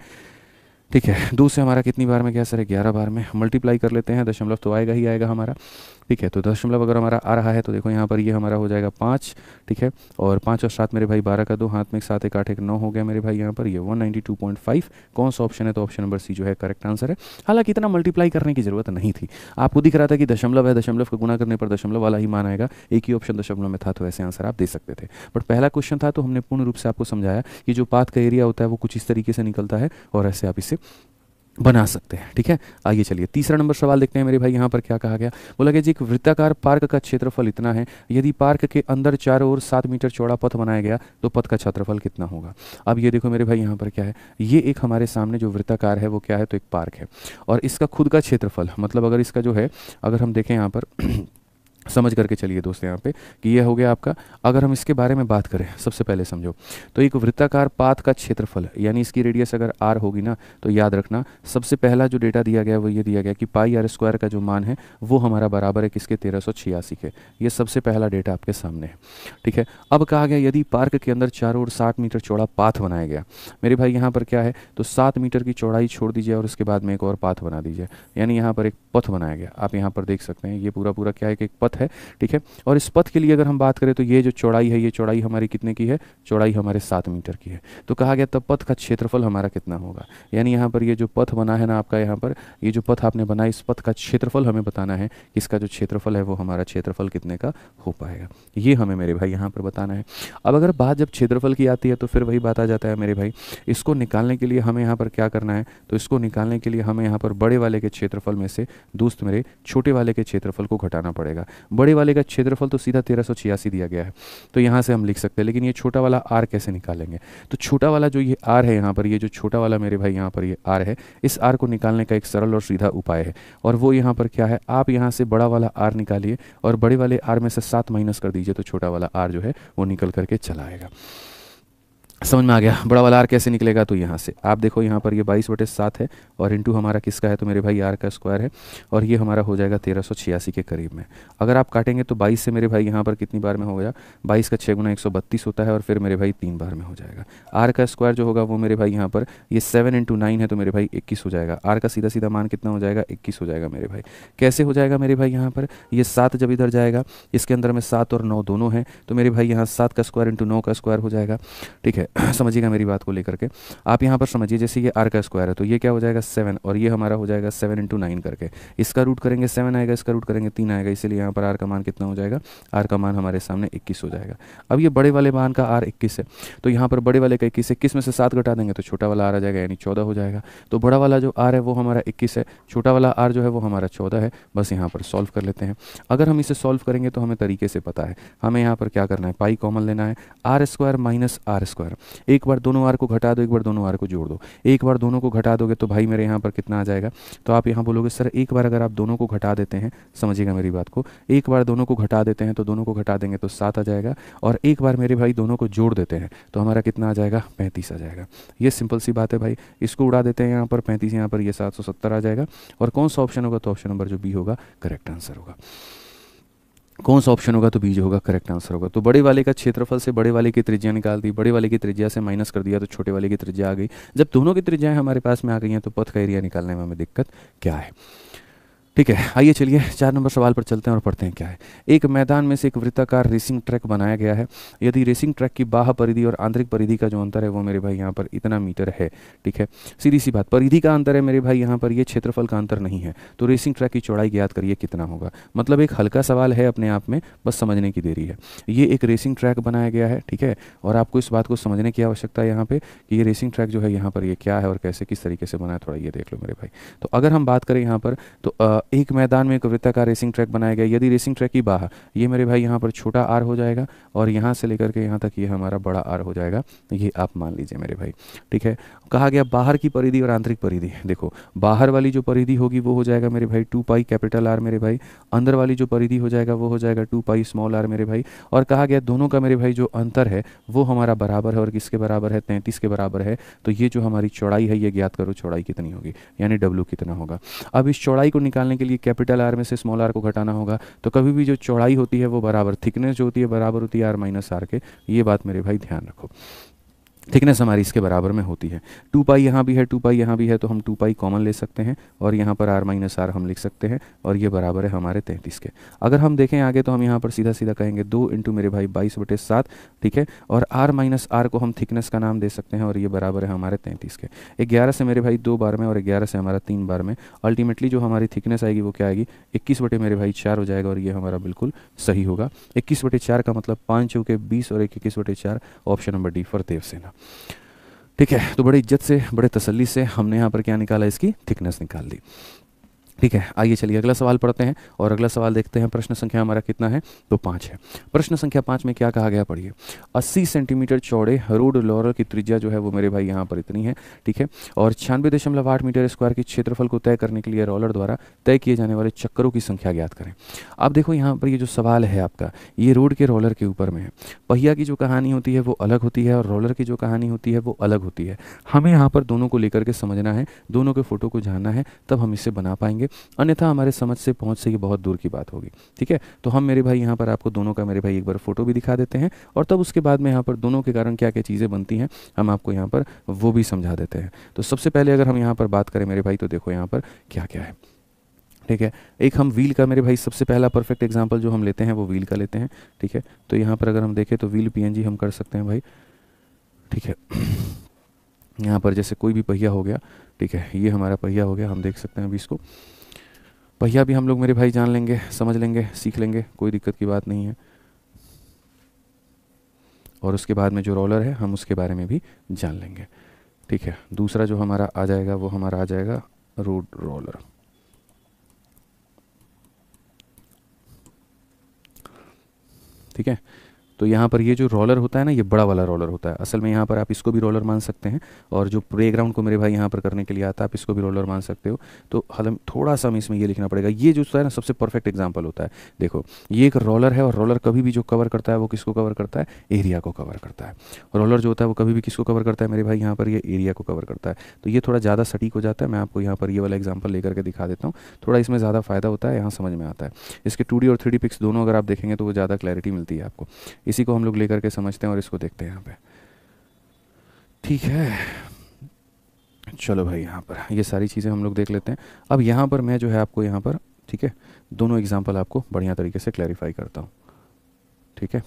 ठीक है, 2 से हमारा कितनी बार में गया सर, 11 बार में। मल्टीप्लाई कर लेते हैं, दशमलव तो आएगा ही आएगा हमारा, ठीक है। तो दशमलव अगर हमारा आ रहा है तो देखो यहाँ पर ये हमारा हो जाएगा 5, ठीक है, और 5 और 7 मेरे भाई 12 का 2, हाथ में 7 1 8 1 9 हो गया मेरे भाई यहाँ पर। ये 192.5 कौन सा ऑप्शन है, तो ऑप्शन नंबर सी जो है करेक्ट आंसर है। हालांकि इतना मल्टीप्लाई करने की जरूरत नहीं थी, आपको दिख रहा था कि दशमलव है, दशमलव का गुना करने पर दशमलव वाला ही मान आएगा, एक ही ऑप्शन दशमलव में था तो ऐसे आंसर आप दे सकते थे। बट पहला क्वेश्चन था तो हमने पूर्ण रूप से आपको समझाया कि जो पाथ का एरिया होता है वो कुछ इस तरीके से निकलता है और ऐसे आप इसे बना सकते हैं, ठीक है। आइए चलिए तीसरा नंबर सवाल देखते हैं मेरे भाई। यहाँ पर क्या कहा गया, बोला गया जी एक वृत्ताकार पार्क का क्षेत्रफल इतना है, यदि पार्क के अंदर चारों ओर 7 मीटर चौड़ा पथ बनाया गया तो पथ का क्षेत्रफल कितना होगा। अब ये देखो मेरे भाई यहाँ पर क्या है, ये एक हमारे सामने जो वृत्ताकार है वो क्या है, तो एक पार्क है, और इसका खुद का क्षेत्रफल, मतलब अगर इसका जो है, अगर हम देखें यहाँ पर समझ करके चलिए दोस्त यहाँ पे कि ये हो गया आपका। अगर हम इसके बारे में बात करें, सबसे पहले समझो तो एक वृत्ताकार पाथ का क्षेत्रफल यानी इसकी रेडियस अगर r होगी ना, तो याद रखना सबसे पहला जो डेटा दिया गया वो ये दिया गया कि पाई r स्क्वायर का जो मान है वो हमारा बराबर है किसके, 1386 के। ये सबसे पहला डेटा आपके सामने है, ठीक है। अब कहा गया यदि पार्क के अंदर चारों ओर 7 मीटर चौड़ा पाथ बनाया गया, मेरे भाई यहाँ पर क्या है, तो 7 मीटर की चौड़ाई छोड़ दीजिए और उसके बाद में एक और पाथ बना दीजिए, यानी यहाँ पर एक पथ बनाया गया। आप यहाँ पर देख सकते हैं ये पूरा पूरा क्या है कि एक पथ है, ठीक है। और इस पथ के लिए अगर हम बात करें तो ये जो चौड़ाई है, ये चौड़ाई हमारी कितने की है, चौड़ाई हमारे 7 मीटर की है। तो कहा गया तब पथ का क्षेत्रफल हमारा कितना होगा, यानी यहाँ पर ये जो पथ बना है ना आपका, यहाँ पर ये जो पथ आपने बनाया, इस पथ का क्षेत्रफल हमें बताना है, इसका जो क्षेत्रफल है वो हमारा क्षेत्रफल कितने का हो पाएगा, ये हमें मेरे भाई यहाँ पर बताना है। अब अगर बात जब क्षेत्रफल की आती है तो फिर वही बात आ जाता है मेरे भाई, इसको निकालने के लिए हमें यहाँ पर क्या करना है, तो इसको निकालने के लिए हमें यहाँ पर बड़े वाले के क्षेत्रफल में से दोस्त मेरे छोटे वाले के क्षेत्रफल को घटाना पड़ेगा। बड़े वाले का क्षेत्रफल तो सीधा 1386 दिया गया है, तो यहाँ से हम लिख सकते हैं, लेकिन ये छोटा वाला r कैसे निकालेंगे, तो छोटा वाला जो ये r है यहाँ पर, ये जो छोटा वाला मेरे भाई यहाँ पर ये r है, इस r को निकालने का एक सरल और सीधा उपाय है, और वो यहाँ पर क्या है, आप यहाँ से बड़ा वाला r निकालिए और बड़े वाले r में से 7 माइनस कर दीजिए, तो छोटा वाला r जो है वो निकल करके चला आएगा। समझ में आ गया बड़ा वाला r कैसे निकलेगा, तो यहाँ से आप देखो यहाँ पर ये 22/7 है और इंटू हमारा किसका है, तो मेरे भाई r का स्क्वायर है, और ये हमारा हो जाएगा 1386 के करीब में। अगर आप काटेंगे तो 22 से मेरे भाई यहाँ पर कितनी बार में हो गया, 22 का 6 गुना 132 होता है, और फिर मेरे भाई 3 बार में हो जाएगा। r का स्क्वायर जो होगा वो मेरे भाई यहाँ पर ये 7 × 9 है, तो मेरे भाई 21 हो जाएगा। r का सीधा सीधा मान कितना हो जाएगा, 21 हो जाएगा मेरे भाई। कैसे हो जाएगा मेरे भाई, यहाँ पर ये 7 जब इधर जाएगा, इसके अंदर में 7 और 9 दोनों हैं, तो मेरे भाई यहाँ 7 का स्क्वायर इंटू 9 का स्क्वायर हो जाएगा, ठीक है। समझिएगा मेरी बात को लेकर के, आप यहाँ पर समझिए जैसे ये r का स्क्वायर है तो ये क्या हो जाएगा 7, और ये हमारा हो जाएगा 7 × 9 करके, इसका रूट करेंगे 7 आएगा, इसका रूट करेंगे 3 आएगा, इसीलिए यहाँ पर r का मान कितना हो जाएगा, r का मान हमारे सामने 21 हो जाएगा। अब ये बड़े वाले मान का r 21 है, तो यहाँ पर बड़े वाले का 21 में से 7 घटा देंगे तो छोटा वाला r आ जाएगा, यानी 14 हो जाएगा। तो बड़ा वाला जो r है वो हमारा 21 है, छोटा वाला r जो है वो हमारा 14 है। बस यहाँ पर सॉल्व कर लेते हैं। अगर हम इसे सॉल्व करेंगे तो हमें तरीके से पता है, हमें यहाँ पर क्या करना है, पाई कॉमन लेना है, r square minus r square, एक बार दोनों r को घटा दो, एक बार दोनों r को जोड़ दो। एक बार दोनों को घटा दोगे तो भाई मेरे यहाँ पर कितना आ जाएगा, तो आप यहाँ बोलोगे सर एक बार अगर आप दोनों को घटा देते हैं, समझिएगा मेरी बात को, एक बार दोनों को घटा देते हैं तो दोनों को घटा देंगे तो 7 आ जाएगा, और एक बार मेरे भाई दोनों को जोड़ देते हैं तो हमारा कितना आ जाएगा, 35 आ जाएगा। ये सिंपल सी बात है भाई, इसको उड़ा देते हैं यहाँ पर 35, यहाँ पर ये 770 आ जाएगा। और कौन सा ऑप्शन होगा, तो ऑप्शन नंबर जो बी होगा करेक्ट आंसर होगा। कौन सा ऑप्शन होगा, तो बी जो होगा करेक्ट आंसर होगा। तो बड़े वाले का क्षेत्रफल से बड़े वाले की त्रिज्या निकाल दी, बड़े वाले की त्रिज्या से माइनस कर दिया तो छोटे वाले की त्रिज्या आ गई। जब दोनों की त्रिज्याएं हमारे पास में आ गई हैं तो पथ का एरिया निकालने में हमें दिक्कत क्या है। ठीक है, आइए चलिए 4 नंबर सवाल पर चलते हैं और पढ़ते हैं क्या है। एक मैदान में से एक वृत्ताकार रेसिंग ट्रैक बनाया गया है। यदि रेसिंग ट्रैक की बाह्य परिधि और आंतरिक परिधि का जो अंतर है वो मेरे भाई यहाँ पर इतना मीटर है, ठीक है। सीधी सी बात, परिधि का अंतर है मेरे भाई यहाँ पर, ये क्षेत्रफल का अंतर नहीं है। तो रेसिंग ट्रैक की चौड़ाई ज्ञात करिए कितना होगा। मतलब एक हल्का सवाल है अपने आप में, बस समझने की देरी है। ये एक रेसिंग ट्रैक बनाया गया है, ठीक है, और आपको इस बात को समझने की आवश्यकता है यहाँ पे कि ये रेसिंग ट्रैक जो है यहाँ पर ये क्या है और कैसे किस तरीके से बना है, थोड़ा ये देख लो मेरे भाई। तो अगर हम बात करें यहाँ पर तो एक मैदान में एक वृत्ताकार रेसिंग ट्रैक बनाया गया, यदि रेसिंग ट्रैक की बाहर, ये मेरे भाई यहाँ पर छोटा आर हो जाएगा और यहाँ से लेकर के यहाँ तक ये हमारा बड़ा आर हो जाएगा, ये आप मान लीजिए मेरे भाई। ठीक है, कहा गया बाहर की परिधि और आंतरिक परिधि। देखो बाहर वाली जो परिधि होगी वो हो जाएगा मेरे भाई 2 पाई कैपिटल आर मेरे भाई, अंदर वाली जो परिधि हो जाएगा वो हो जाएगा 2 पाई स्मॉल आर मेरे भाई। और कहा गया दोनों का मेरे भाई जो अंतर है वो हमारा बराबर है, और किसके बराबर है, 33 के बराबर है। तो ये जो हमारी चौड़ाई है ये ज्ञात करो चौड़ाई कितनी होगी, यानी डब्ल्यू कितना होगा। अब इस चौड़ाई को निकालने के लिए कैपिटल आर में से स्मॉल आर को घटाना होगा। तो कभी भी जो चौड़ाई होती है वो बराबर, थिकनेस जो होती है बराबर होती है आर माइनस आर के, ये बात मेरे भाई ध्यान रखो। थिकनेस हमारी इसके बराबर में होती है। 2 पाई यहाँ भी है, 2 पाई यहाँ भी है, तो हम 2 पाई कॉमन ले सकते हैं और यहाँ पर आर माइनस आर हम लिख सकते हैं, और ये बराबर है हमारे 33 के। अगर हम देखें आगे तो हम यहाँ पर सीधा सीधा कहेंगे 2 इंटू मेरे भाई 22/7, ठीक है, और आर माइनस आर को हम थिकनेस का नाम दे सकते हैं, और ये बराबर है हमारे 33 के। 11 से मेरे भाई 2 बार में और 11 से हमारा 3 बार में, अल्टीमेटली जो हमारी थिकनेस आएगी वो क्या आएगी, 21 मेरे भाई 4 हो जाएगा, और ये हमारा बिल्कुल सही होगा। 21/4 का मतलब 5 चौके 20 और 21/4, option number D for Devasena. ठीक है, तो बड़े इज्जत से बड़े तसल्ली से हमने यहाँ पर क्या निकाला, इसकी थिकनेस निकाल दी। ठीक है, आइए चलिए अगला सवाल पढ़ते हैं, और अगला सवाल देखते हैं। प्रश्न संख्या हमारा कितना है, तो 5 है। प्रश्न संख्या 5 में क्या कहा गया, पढ़िए। 80 सेंटीमीटर चौड़े रोड रोलर की त्रिज्या जो है वो मेरे भाई यहाँ पर इतनी है, ठीक है, और 96.8 मीटर स्क्वायर के क्षेत्रफल को तय करने के लिए रोलर द्वारा तय किए जाने वाले चक्करों की संख्या ज्ञात करें। अब देखो यहाँ पर ये जो सवाल है आपका, ये रोड के रोलर के ऊपर में है। पहिया की जो कहानी होती है वो अलग होती है, और रोलर की जो कहानी होती है वो अलग होती है। हमें यहाँ पर दोनों को लेकर के समझना है, दोनों के फोटो को जानना है, तब हम इसे बना पाएंगे, अन्यथा हमारे समझ से पहुंच से ये बहुत दूर की बात होगी। ठीक है, तो हम मेरे भाई यहाँ पर आपको दोनों का मेरे भाई एक बार फोटो भी दिखा देते हैं, और तब उसके बाद में यहाँ पर दोनों के कारण क्या क्या चीज़ें बनती हैं हम आपको यहाँ पर वो भी समझा देते हैं। तो सबसे पहले अगर हम यहाँ पर बात करें मेरे भाई, तो देखो यहाँ पर क्या क्या है। ठीक है, एक हम व्हील का मेरे भाई सबसे पहला परफेक्ट एग्जाम्पल जो हम लेते हैं वो व्हील का लेते हैं। ठीक है, तो यहाँ पर अगर हम देखें तो व्हील PNG हम कर सकते हैं भाई। ठीक है, यहाँ पर जैसे कोई भी पहिया हो गया, ठीक है, ये हमारा पहिया हो गया, हम देख सकते हैं अभी इसको। पहिया भी हम लोग मेरे भाई जान लेंगे, समझ लेंगे, सीख लेंगे, कोई दिक्कत की बात नहीं है। और उसके बाद में जो रोलर है हम उसके बारे में भी जान लेंगे। ठीक है, दूसरा जो हमारा आ जाएगा वो हमारा आ जाएगा रोड रोलर। ठीक है, तो यहाँ पर ये जो रोलर होता है ना, ये बड़ा वाला रोलर होता है। असल में यहाँ पर आप इसको भी रोलर मान सकते हैं, और जो प्लेग्राउंड को मेरे भाई यहाँ पर करने के लिए आता है आप इसको भी रोलर मान सकते हो। तो हम थोड़ा सा हमें इसमें ये लिखना पड़ेगा, ये जो है ना सबसे परफेक्ट एग्जाम्पल होता है। देखो ये एक रोलर है, और रोलर कभी भी जो कवर करता है वो किसको कवर करता है, एरिया को कवर करता है। रोलर जो होता है वो कभी भी किसको कवर करता है मेरे भाई, यहाँ पर ये एरिया को कवर करता है। तो ये थोड़ा ज़्यादा सटीक हो जाता है। मैं आपको यहाँ पर ये वाला एग्जाम्पल लेकर के दिखा देता हूँ, थोड़ा इसमें ज़्यादा फायदा होता है, यहाँ समझ में आता है। इसके 2D और 3D पिक्स दोनों अगर आप देखेंगे तो वो ज़्यादा क्लैरिटी मिलती है आपको। इसी को हम लोग लेकर के समझते हैं और इसको देखते हैं यहाँ पे। ठीक है, चलो भाई यहाँ पर ये सारी चीज़ें हम लोग देख लेते हैं। अब यहाँ पर मैं जो है आपको यहाँ पर, ठीक है, दोनों एग्जाम्पल आपको बढ़िया तरीके से क्लैरिफाई करता हूँ। ठीक है,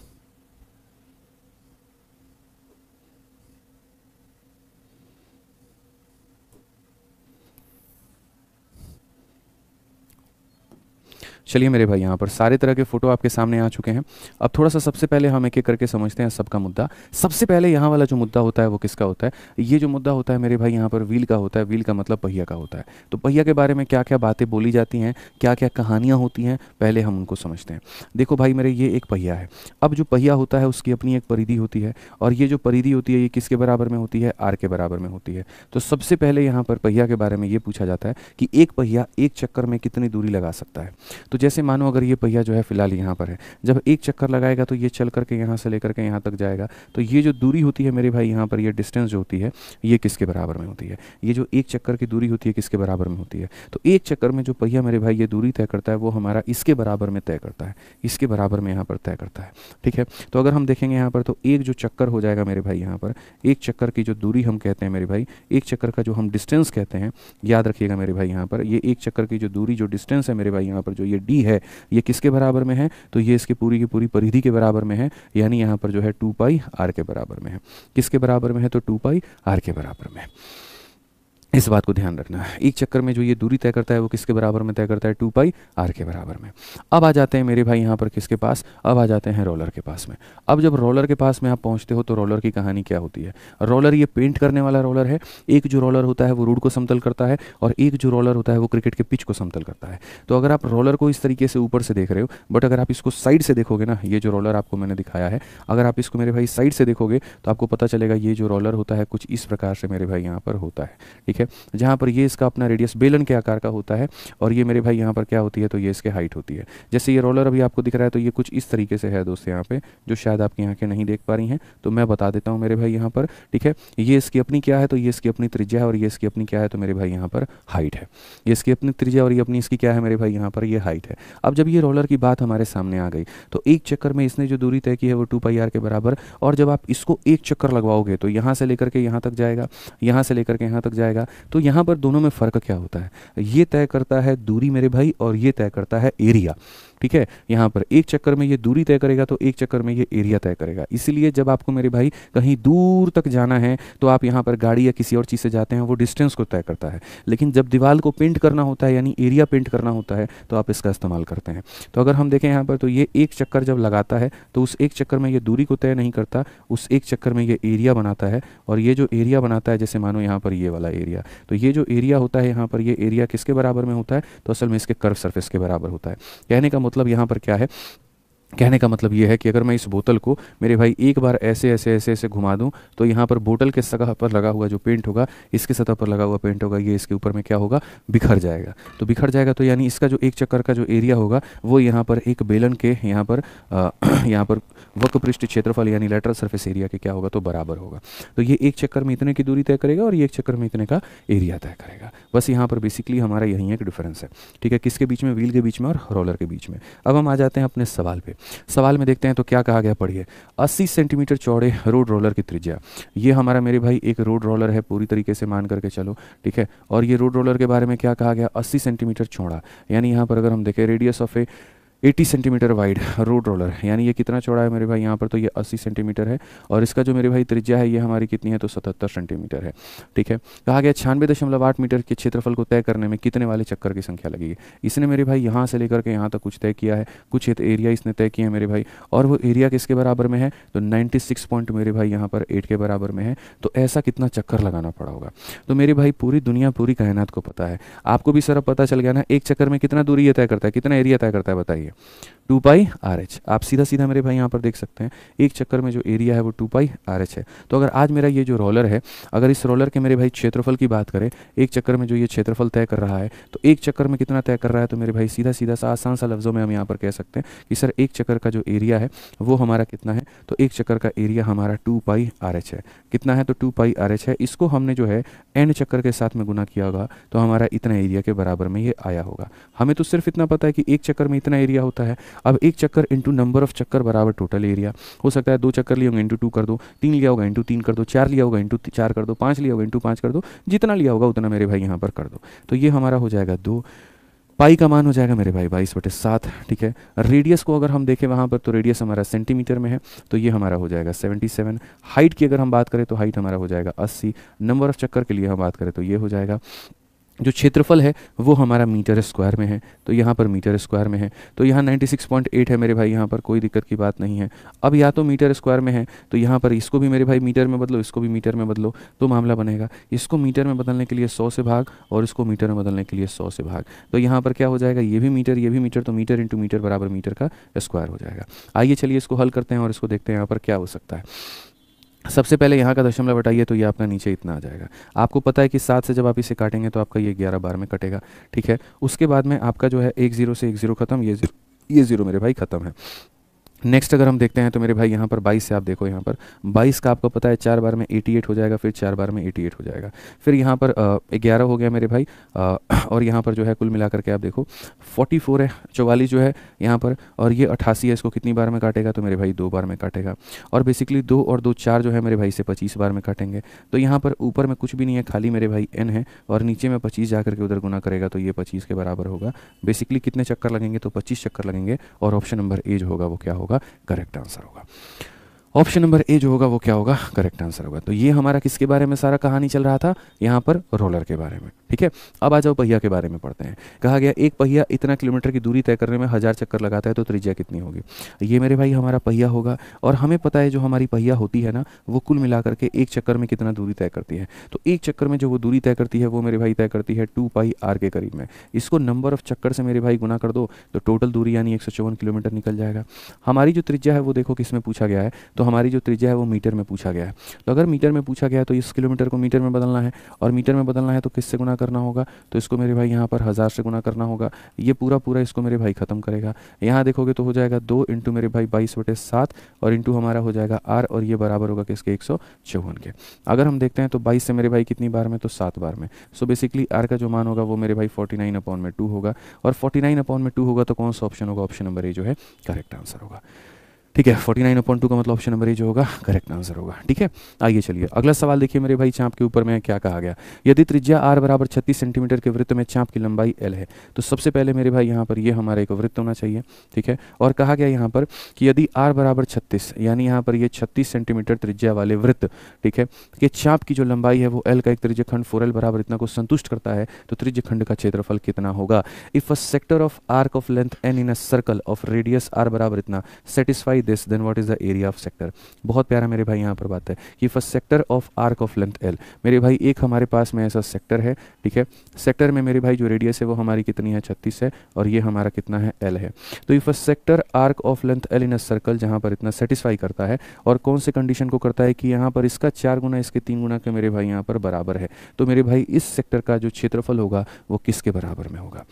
चलिए मेरे भाई यहाँ पर सारे तरह के फोटो आपके सामने आ चुके हैं। अब थोड़ा सा सबसे पहले हम एक एक करके समझते हैं सबका मुद्दा। सबसे पहले यहाँ वाला जो मुद्दा होता है वो किसका होता है, ये जो मुद्दा होता है मेरे भाई यहाँ पर व्हील का होता है। व्हील का मतलब पहिया का होता है। तो पहिया के बारे में क्या क्या बातें बोली जाती हैं, क्या क्या कहानियाँ होती हैं, पहले हम उनको समझते हैं। देखो भाई मेरे, ये एक पहिया है। अब जो पहिया होता है उसकी अपनी एक परिधि होती है, और ये जो परिधि होती है ये किसके बराबर में होती है, आर के बराबर में होती है। तो सबसे पहले यहाँ पर पहिया के बारे में ये पूछा जाता है कि एक पहिया एक चक्कर में कितनी दूरी लगा सकता है। तो जैसे मानो अगर ये पहिया जो है फिलहाल यहाँ पर है, जब एक चक्कर लगाएगा तो ये चल करके यहाँ से लेकर के यहाँ तक जाएगा। तो ये जो दूरी होती है मेरे भाई यहाँ पर, ये डिस्टेंस जो होती है ये किसके बराबर में होती है, ये जो एक चक्कर की दूरी होती है किसके बराबर में होती है। तो एक चक्कर में जो पहिया मेरे भाई ये दूरी तय करता है वो हमारा इसके बराबर में तय करता है, इसके बराबर में यहाँ पर तय करता है। ठीक है, तो अगर हम देखेंगे यहाँ पर तो एक जो चक्कर हो जाएगा मेरे भाई यहाँ पर, एक चक्कर की जो दूरी हम कहते हैं मेरे भाई, एक चक्कर का जो हम डिस्टेंस कहते हैं, याद रखिएगा मेरे भाई यहाँ पर, ये एक चक्कर की जो दूरी जो डिस्टेंस है मेरे भाई यहाँ पर, जो ये डी है ये किसके बराबर में है, तो ये इसके पूरी की पूरी परिधि के बराबर में है, यानी यहाँ पर जो है 2 पाई आर के बराबर में है। किसके बराबर में है, तो 2 पाई आर के बराबर में है। इस बात को ध्यान रखना है। एक चक्कर में जो ये दूरी तय करता है वो किसके बराबर में तय करता है, 2 पाई आर के बराबर में। अब आ जाते हैं मेरे भाई यहाँ पर किसके पास, अब आ जाते हैं रोलर के पास में। अब जब रोलर के पास में आप पहुँचते हो तो रोलर की कहानी क्या होती है। रोलर ये पेंट करने वाला रोलर है। एक जो रोलर होता है वो रोड को समतल करता है और एक जो रोलर होता है वो क्रिकेट के पिच को समतल करता है। तो अगर आप रोलर को इस तरीके से ऊपर से देख रहे हो, बट अगर आप इसको साइड से देखोगे ना, ये जो रोलर आपको मैंने दिखाया है, अगर आप इसको मेरे भाई साइड से देखोगे तो आपको पता चलेगा ये जो रोलर होता है कुछ इस प्रकार से मेरे भाई यहाँ पर होता है। ठीक है, जहाँ पर ये इसका अपना रेडियस बेलन के आकार का होता है और ये मेरे भाई यहाँ पर क्या होती है, तो ये इसके हाइट होती है। जैसे ये रोलर अभी आपको दिख रहा है तो ये कुछ इस तरीके से है दोस्तों यहाँ पे, जो शायद आपकी आंखें नहीं देख पा रही हैं, तो मैं बता देता हूँ मेरे भाई यहाँ पर। ठीक है, ये इसकी अपनी क्या है, तो ये इसकी अपनी त्रिज्या है और ये इसकी अपनी क्या है, तो मेरे भाई यहाँ पर हाइट है। ये इसकी अपनी त्रिज्या और ये अपनी इसकी क्या है मेरे भाई यहाँ पर, ये हाइट है। अब जब ये रोलर की बात हमारे सामने आ गई तो एक चक्कर में इसने जो दूरी तय की है वो 2 पाई आर के बराबर, और जब आप इसको एक चक्कर लगवाओगे तो यहाँ से लेकर के यहाँ तक जाएगा, यहाँ से लेकर के यहाँ तक जाएगा। तो यहाँ पर दोनों में फ़र्क क्या होता है, ये तय करता है दूरी मेरे भाई और ये तय करता है एरिया। ठीक है, यहाँ पर एक चक्कर में ये दूरी तय करेगा तो एक चक्कर में ये एरिया तय करेगा। इसलिए जब आपको मेरे भाई कहीं दूर तक जाना है तो आप यहाँ पर गाड़ी या किसी और चीज़ से जाते हैं, वो डिस्टेंस को तय करता है। लेकिन जब दीवार को पेंट करना होता है यानी एरिया पेंट करना होता है तो आप इसका इस्तेमाल करते हैं। तो अगर हम देखें यहाँ पर तो ये एक चक्कर जब लगाता है तो उस एक चक्कर में ये दूरी को तय नहीं करता, उस एक चक्कर में ये एरिया बनाता है। और ये जो एरिया बनाता है, जैसे मानो यहाँ पर ये वाला एरिया, तो ये जो एरिया होता है यहाँ पर, ये एरिया किसके बराबर में होता है, तो असल में इसके कर्व सरफेस के बराबर होता है। कहने का मतलब यहाँ पर क्या है, कहने का मतलब ये है कि अगर मैं इस बोतल को मेरे भाई एक बार ऐसे ऐसे ऐसे ऐसे घुमा दूं तो यहाँ पर बोतल के सतह पर लगा हुआ जो पेंट होगा, इसके सतह पर लगा हुआ पेंट होगा, ये इसके ऊपर में क्या होगा, बिखर जाएगा। तो बिखर जाएगा तो यानी इसका जो एक चक्कर का जो एरिया होगा वो यहाँ पर एक बेलन के यहाँ पर यहाँ पर वक्र पृष्ठ क्षेत्रफल यानी लेटरल सरफेस एरिया के क्या होगा, तो बराबर होगा। तो ये एक चक्कर में इतने की दूरी तय करेगा और ये एक चक्कर में इतने का एरिया तय करेगा। बस यहाँ पर बेसिकली हमारा यही एक डिफरेंस है। ठीक है, किसके बीच में, व्हील के बीच में और रोलर के बीच में। अब हम आ जाते हैं अपने सवाल पे। सवाल में देखते हैं तो क्या कहा गया, पढ़िए। 80 सेंटीमीटर चौड़े रोड रोलर की त्रिज्या, ये हमारा मेरे भाई एक रोड रोलर है पूरी तरीके से मान करके चलो। ठीक है, और ये रोड रोलर के बारे में क्या कहा गया, 80 सेंटीमीटर चौड़ा, यानी यहाँ पर अगर हम देखें radius of A 80 centimetre wide road roller, यानी ये कितना चौड़ा है मेरे भाई यहाँ पर, तो ये 80 सेंटीमीटर है। और इसका जो मेरे भाई त्रिज्या है ये हमारी कितनी है, तो 77 सेंटीमीटर है। ठीक है, कहा गया 96.8 मीटर के क्षेत्रफल को तय करने में कितने वाले चक्कर की संख्या लगेगी। इसने मेरे भाई यहाँ से लेकर के यहाँ तक कुछ तय किया है, कुछ एरिया इसने तय किया है मेरे भाई, और वो एरिया किसके बराबर में है, तो 96 पॉइंट मेरे भाई यहाँ पर 8 के बराबर में है। तो ऐसा कितना चक्कर लगाना पड़ा होगा। तो मेरे भाई पूरी दुनिया पूरी कायनात को पता है, आपको भी सर पता चल गया ना, एक चक्कर में कितना दूरी ये तय करता है, कितना एरिया तय करता है, बताइए। 2 पाई आर एच। आप सीधा सीधा मेरे भाई यहाँ पर देख सकते हैं एक चक्कर में जो एरिया है वो 2 पाई आर एच है। तो अगर आज मेरा ये जो रोलर है, अगर इस रोलर के मेरे भाई क्षेत्रफल की बात करें, एक चक्कर में जो ये क्षेत्रफल तय कर रहा है, तो एक चक्कर में कितना तय कर रहा है, तो मेरे भाई सीधा सीधा सा आसान सा लफ्ज़ों में हम यहाँ पर कह सकते हैं कि सर एक चक्कर का जो एरिया है वो हमारा कितना है, तो एक चक्कर का एरिया हमारा 2 पाई आर एच है। कितना है, तो 2 पाई आर एच है। इसको हमने जो है एन चक्कर के साथ में गुना किया होगा तो हमारा इतना एरिया के बराबर में ये आया होगा। हमें तो सिर्फ इतना पता है कि एक चक्कर में इतना एरिया होता है। अब एक चक्कर इंटू नंबर ऑफ चक्कर बराबर टोटल एरिया। हो सकता है 2 चक्कर लिए होंगे इंटू 2 कर दो, 3 लिया होगा इंटू 3 कर दो, 4 लिया होगा इंटू 4 कर दो, 5 लिया होगा इंटू 5 कर दो, जितना लिया होगा उतना मेरे भाई यहाँ पर कर दो। तो ये हमारा हो जाएगा 2 पाई का मान हो जाएगा मेरे भाई 22/7। ठीक है, रेडियस को अगर हम देखें वहाँ पर तो रेडियस हमारा सेंटीमीटर में है, तो ये हमारा हो जाएगा 77। हाइट की अगर हम बात करें तो हाइट हमारा हो जाएगा 80। नंबर ऑफ चक्कर के लिए हम बात करें तो ये हो जाएगा। जो क्षेत्रफल है वो हमारा मीटर स्क्वायर में है, तो यहाँ पर मीटर स्क्वायर में है, तो यहाँ 96.8 है मेरे भाई, यहाँ पर कोई दिक्कत की बात नहीं है। अब या तो मीटर स्क्वायर में है तो यहाँ पर इसको भी मेरे भाई मीटर में बदलो, इसको भी मीटर में बदलो, तो मामला बनेगा। इसको मीटर में बदलने के लिए 100 से भाग और इसको मीटर में बदलने के लिए 100 से भाग, तो यहाँ पर क्या हो जाएगा, ये भी मीटर ये भी मीटर, तो मीटर इंटू मीटर बराबर मीटर का स्क्वायर हो जाएगा। आइए चलिए इसको हल करते हैं और इसको देखते हैं यहाँ पर क्या हो सकता है। सबसे पहले यहाँ का दशमलव हटाइए तो ये आपका नीचे इतना आ जाएगा। आपको पता है कि 7 से जब आप इसे काटेंगे तो आपका ये 11 बार में कटेगा। ठीक है, उसके बाद में आपका जो है 1 0 से 1 0 खत्म, ये 0 मेरे भाई खत्म है। नेक्स्ट अगर हम देखते हैं तो मेरे भाई यहाँ पर 22 से आप देखो, यहाँ पर 22 का आपको पता है 4 बार में 88 हो जाएगा, फिर 4 बार में 88 हो जाएगा, फिर यहाँ पर 11 हो गया मेरे भाई, और यहाँ पर जो है कुल मिलाकर के आप देखो 44 है, 44 जो है यहाँ पर, और ये 88 है, इसको कितनी बार में काटेगा, तो मेरे भाई 2 बार में काटेगा। और बेसिकली 2 और 2 4 जो है मेरे भाई से 25 बार में काटेंगे। तो यहाँ पर ऊपर में कुछ भी नहीं है, खाली मेरे भाई n है, और नीचे में 25 जाकर के उधर गुना करेगा तो ये 25 के बराबर होगा। बेसिकली कितने चक्कर लगेंगे, तो 25 चक्कर लगेंगे, और ऑप्शन नंबर ए जो होगा वो क्या होगा, करेक्ट आंसर होगा। ऑप्शन नंबर ए जो होगा वो क्या होगा, करेक्ट आंसर होगा। तो ये हमारा किसके बारे में सारा कहानी चल रहा था, यहाँ पर रोलर के बारे में। ठीक है, अब आ जाओ पहिया के बारे में पढ़ते हैं। कहा गया एक पहिया इतना किलोमीटर की दूरी तय करने में 1000 चक्कर लगाता है तो त्रिज्या कितनी होगी। ये मेरे भाई हमारा पहिया होगा, और हमें पता है जो हमारी पहिया होती है ना, वो कुल मिलाकर के एक चक्कर में कितना दूरी तय करती है। तो एक चक्कर में जो वो दूरी तय करती है वो मेरे भाई तय करती है 2πr के करीब में। इसको नंबर ऑफ चक्कर से मेरे भाई गुना कर दो तो टोटल दूरी यानी 154 किलोमीटर निकल जाएगा। हमारी जो त्रिज्या है वो देखो किस में पूछा गया है, तो हमारी जो त्रिज्या है वो मीटर में पूछा गया है। तो अगर मीटर में पूछा गया है तो इस किलोमीटर को मीटर में बदलना है, और मीटर में बदलना है तो किससे गुना करना होगा, तो इसको मेरे भाई यहाँ पर 1000 से गुना करना होगा। ये पूरा पूरा इसको मेरे भाई खत्म करेगा। यहाँ देखोगे तो हो जाएगा 2 इंटू मेरे भाई 22/7 और इंटू हमारा हो जाएगा r, और ये बराबर होगा किसके, 154 के। अगर हम देखते हैं तो 22 से मेरे भाई कितनी बार में, तो 7 बार में। सो बेसिकली r का जो मान होगा वो मेरे भाई 49/2 होगा, और 49/2 होगा तो कौन सा ऑप्शन होगा, ऑप्शन नंबर ए जो है करेक्ट आंसर होगा। ठीक है, 49/2 का मतलब ऑप्शन नंबर ए जो होगा करेक्ट आंसर होगा। ठीक है, आइए चलिए अगला सवाल देखिए मेरे भाई। चाप के ऊपर में क्या कहा गया, यदि त्रिज्या r बराबर 36 सेंटीमीटर के वृत्त में चाप की लंबाई l है, तो सबसे पहले मेरे भाई यहाँ पर ये हमारा एक वृत्त होना चाहिए। ठीक है, और कहा गया यहाँ पर कि यदि r बराबर 36 यानी यहाँ पर ये 36 सेंटीमीटर त्रिज्या वाले वृत्त, ठीक है, कि चाप की जो लंबाई है वो l का एक त्रिज्यखंड 4l बराबर इतना को संतुष्ट करता है, तो त्रिज्यखंड का क्षेत्रफल कितना होगा। If a sector of arc of length n in a circle of radius r बराबर इतना satisfy this, then what is the area of sector. बहुत प्यारा मेरे भाई यहाँ पर बात है कि first sector of arc of length l, मेरे भाई एक हमारे पास में ऐसा सेक्टर है। ठीक है, सेक्टर में मेरे भाई जो रेडियस है वो हमारी कितनी है, 36 है, और ये हमारा कितना है, l है। तो ये first sector arc of length l in a circle जहाँ पर इतना सेटिस्फाई करता है, और कौन से कंडीशन को करता है कि यहाँ पर इसका 4 गुना इसके 3 गुना के मेरे भाई यहाँ पर बराबर है। तो मेरे भाई इस सेक्टर का जो क्षेत्रफल होगा वो किसके बराबर में होगा।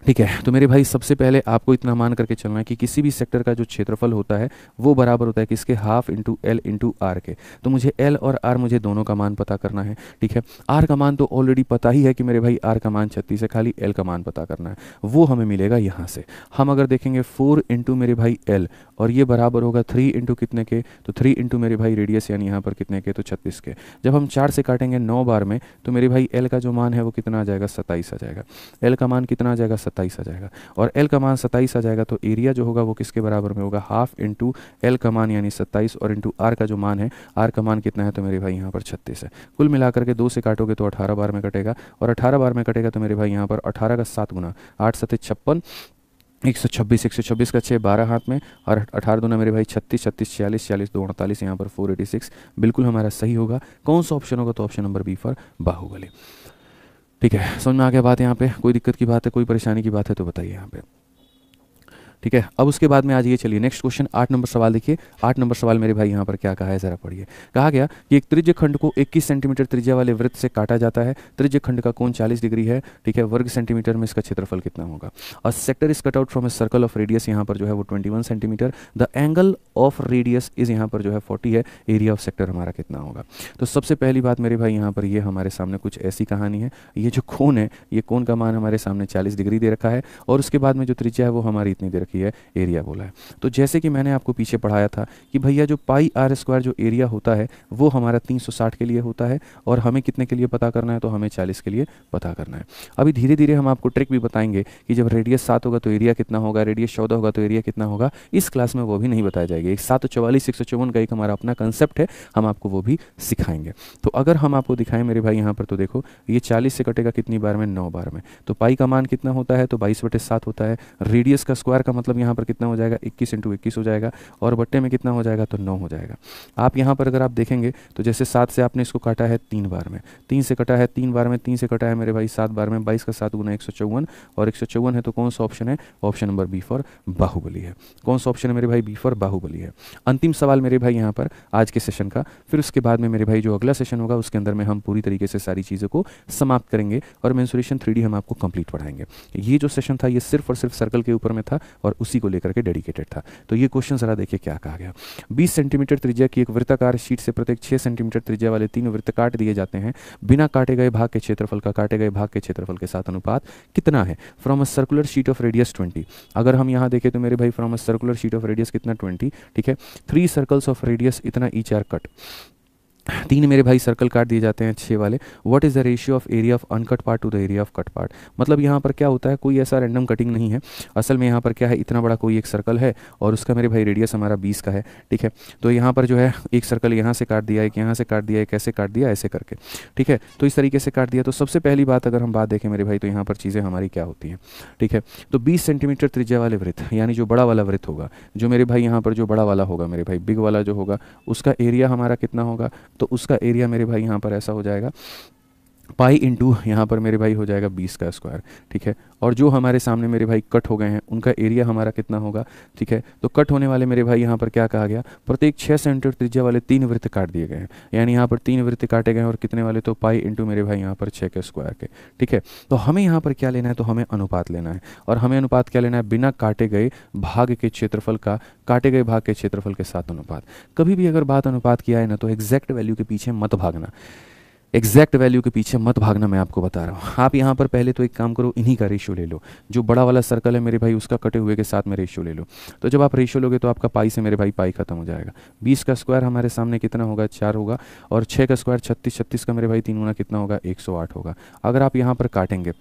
ठीक है, तो मेरे भाई सबसे पहले आपको इतना मान करके चलना है कि किसी भी सेक्टर का जो क्षेत्रफल होता है वो बराबर होता है किसके, half into L into R के। तो मुझे एल और आर मुझे दोनों का मान पता करना है। ठीक है, आर का मान तो ऑलरेडी पता ही है कि मेरे भाई आर का मान 36 है, खाली एल का मान पता करना है, वो हमें मिलेगा यहाँ से। हम अगर देखेंगे 4 इंटू मेरे भाई एल, और ये बराबर होगा 3 इंटू कितने के, तो 3 इंटू मेरे भाई रेडियस यानी यहाँ पर कितने के, तो 36 के। जब हम 4 से काटेंगे 9 बार में तो मेरे भाई एल का जो मान है वो कितना आ जाएगा, 27 आ जाएगा। एल का मान कितना आ जाएगा, 27 आ जाएगा, और एल का मान 27 आ जाएगा। तो एरिया जो होगा वो किसके बराबर में होगा, हाफ इंटू एल का मान यानी 27 और इंटू आर का जो मान है, आर का मान कितना है, तो मेरे भाई यहाँ पर 36 है। कुल मिलाकर के 2 से काटोगे तो 18 बार में कटेगा, और 18 बार में कटेगा तो मेरे भाई यहाँ पर 18 का 7 गुना 8 7 56, 126, 126 का 6 12 हाथ में, और 18 दूना मेरे भाई 36, 36 46, 46 2 48, यहाँ पर 486 बिल्कुल हमारा सही होगा। कौन सा ऑप्शन होगा, तो option number B for Baahubali. ठीक है, समझ में आ गया बात। यहाँ पे कोई दिक्कत की बात है, कोई परेशानी की बात है तो बताइए यहाँ पे। ठीक है, अब उसके बाद में आ जाइए, चलिए नेक्स्ट क्वेश्चन 8 नंबर सवाल देखिए। 8 नंबर सवाल मेरे भाई यहाँ पर क्या कहा है, जरा पढ़िए। कहा गया कि एक त्रिज्य खंड को 21 सेंटीमीटर त्रिज्या वाले वृत्त से काटा जाता है। त्रिज्य खंड का कोण 40 डिग्री है। ठीक है, वर्ग सेंटीमीटर में इसका क्षेत्रफल कितना होगा। और sector is cut out from a circle of radius, यहाँ पर जो है वो 21 centimetre. The angle of radius is यहाँ पर जो है 40 है। एरिया ऑफ सेक्टर हमारा कितना होगा। तो सबसे पहली बात मेरे भाई यहाँ पर ये हमारे सामने कुछ ऐसी कहानी है। ये जो कोण है, ये कोण का मान हमारे सामने 40 डिग्री दे रखा है, और उसके बाद में जो त्रिज्या है वो हमारी इतनी दे रखी है, एरिया बोला है। तो जैसे कि मैंने आपको पीछे पढ़ाया था कि भैया जो पाई आर स्क्वायर जो एरिया होता है वो हमारा 360 के लिए होता है, और हमें कितने के लिए पता करना है, तो हमें 40 के लिए पता करना है। अभी धीरे धीरे हम आपको ट्रिक भी बताएंगे कि जब रेडियस 7 होगा तो एरिया कितना होगा, रेडियस 14 होगा तो एरिया कितना होगा। इस क्लास में वो भी नहीं बताया जाएगा। 744 154 का एक हमारा अपना कंसेप्ट है, हम आपको वो भी सिखाएंगे। तो अगर हम आपको दिखाएं मेरे भाई यहाँ पर, तो देखो ये 40 से कटेगा कितनी बार में, 9 बार में। तो पाई का मान कितना होता है, तो 22/7 होता है। रेडियस का स्क्वायर का मतलब यहाँ पर कितना हो जाएगा, 21 इंटू 21 हो जाएगा, और बट्टे में कितना हो जाएगा, तो 9 हो जाएगा। आप यहाँ पर अगर आप देखेंगे तो जैसे 7 से आपने इसको काटा है 3 बार में, 3 से कटा है 3 बार में, 3 से कटा है मेरे भाई 7 बार में, 22 का 7 गुना 154, और 154 है तो कौन सा ऑप्शन है, option number B for Baahubali है। कौन सा ऑप्शन है मेरे भाई, बी फॉर बाहुबली है। अंतिम सवाल मेरे भाई यहाँ पर आज के सेशन का, फिर उसके बाद में मेरे भाई जो अगला सेशन होगा उसके अंदर में हम पूरी तरीके से सारी चीज़ों को समाप्त करेंगे, और मेंसुरेशन 3D हम आपको कंप्लीट पढ़ाएंगे। ये जो सेशन था ये सिर्फ और सिर्फ सर्कल के ऊपर में था, और उसी को लेकर के डेडिकेटेड था। तो ये क्वेश्चन जरा देखिए क्या कहा गया। 20 सेंटीमीटर त्रिज्या की एक वृत्ताकार शीट से प्रत्येक 6 सेंटीमीटर त्रिज्या वाले 3 वृत्त काट दिए जाते हैं। बिना काटे गए भाग के क्षेत्रफल का काटे गए भाग के क्षेत्रफल के साथ अनुपात कितना है। From a circular sheet of radius 20। अगर हम यहाँ देखें तो मेरे भाई from a circular sheet of radius कितना 20, ठीक है, 3 सर्कल्स ऑफ रेडियस इतना ईच आर कट। तीन मेरे भाई सर्कल काट दिए जाते हैं 6 वाले। What is the ratio of area of uncut part two the area of cut part. मतलब यहाँ पर क्या होता है, कोई ऐसा रैंडम कटिंग नहीं है। असल में यहाँ पर क्या है, इतना बड़ा कोई एक सर्कल है और उसका मेरे भाई रेडियस हमारा 20 का है, ठीक है। तो यहाँ पर जो है एक सर्कल यहाँ से काट दिया, एक यहाँ से काट दिया, एक ऐसे काट दिया, ऐसे करके, ठीक है। तो इस तरीके से काट दिया। तो सबसे पहली बात अगर हम बात देखें मेरे भाई, तो यहाँ पर चीज़ें हमारी क्या होती हैं, ठीक है। तो 20 सेंटीमीटर त्रिज्या वाले वृत्त, यानी जो बड़ा वाला वृत्त होगा, जो मेरे भाई यहाँ पर जो बड़ा वाला होगा मेरे भाई, बिग वाला जो होगा, उसका एरिया हमारा कितना होगा, तो उसका एरिया मेरे भाई यहाँ पर ऐसा हो जाएगा पाई इंटू यहाँ पर मेरे भाई हो जाएगा 20 का स्क्वायर, ठीक है। और जो हमारे सामने मेरे भाई कट हो गए हैं उनका एरिया हमारा कितना होगा, ठीक है। तो कट होने वाले मेरे भाई यहाँ पर क्या कहा गया, प्रत्येक 6 सेंटीमीटर त्रिज्या वाले 3 वृत्त काट दिए गए हैं, यानी यहाँ पर 3 वृत्त काटे गए हैं और कितने वाले, तो पाई इंटू मेरे भाई यहाँ पर 6 के स्क्वायर के, ठीक है। तो हमें यहाँ पर क्या लेना है, तो हमें अनुपात लेना है। और हमें अनुपात क्या लेना है, बिना काटे गए भाग के क्षेत्रफल का काटे गए भाग के क्षेत्रफल के साथ अनुपात। कभी भी अगर बात अनुपात की आए ना, तो एग्जैक्ट वैल्यू के पीछे मत भागना, एग्जैक्ट वैल्यू के पीछे मत भागना, मैं आपको बता रहा हूँ। आप यहाँ पर पहले तो एक काम करो, इन्हीं का रेशियो ले लो। जो बड़ा वाला सर्कल है मेरे भाई, उसका कटे हुए के साथ में रेशियो ले लो। तो जब आप रेशियो लोगे तो आपका पाई से मेरे भाई पाई खत्म हो जाएगा। 20 का स्क्वायर हमारे सामने कितना होगा, 4 होगा। और 6 का स्क्वायर 36, 36 का मेरे भाई 3 गुना कितना होगा, 108 होगा। अगर आप यहाँ पर काटेंगे,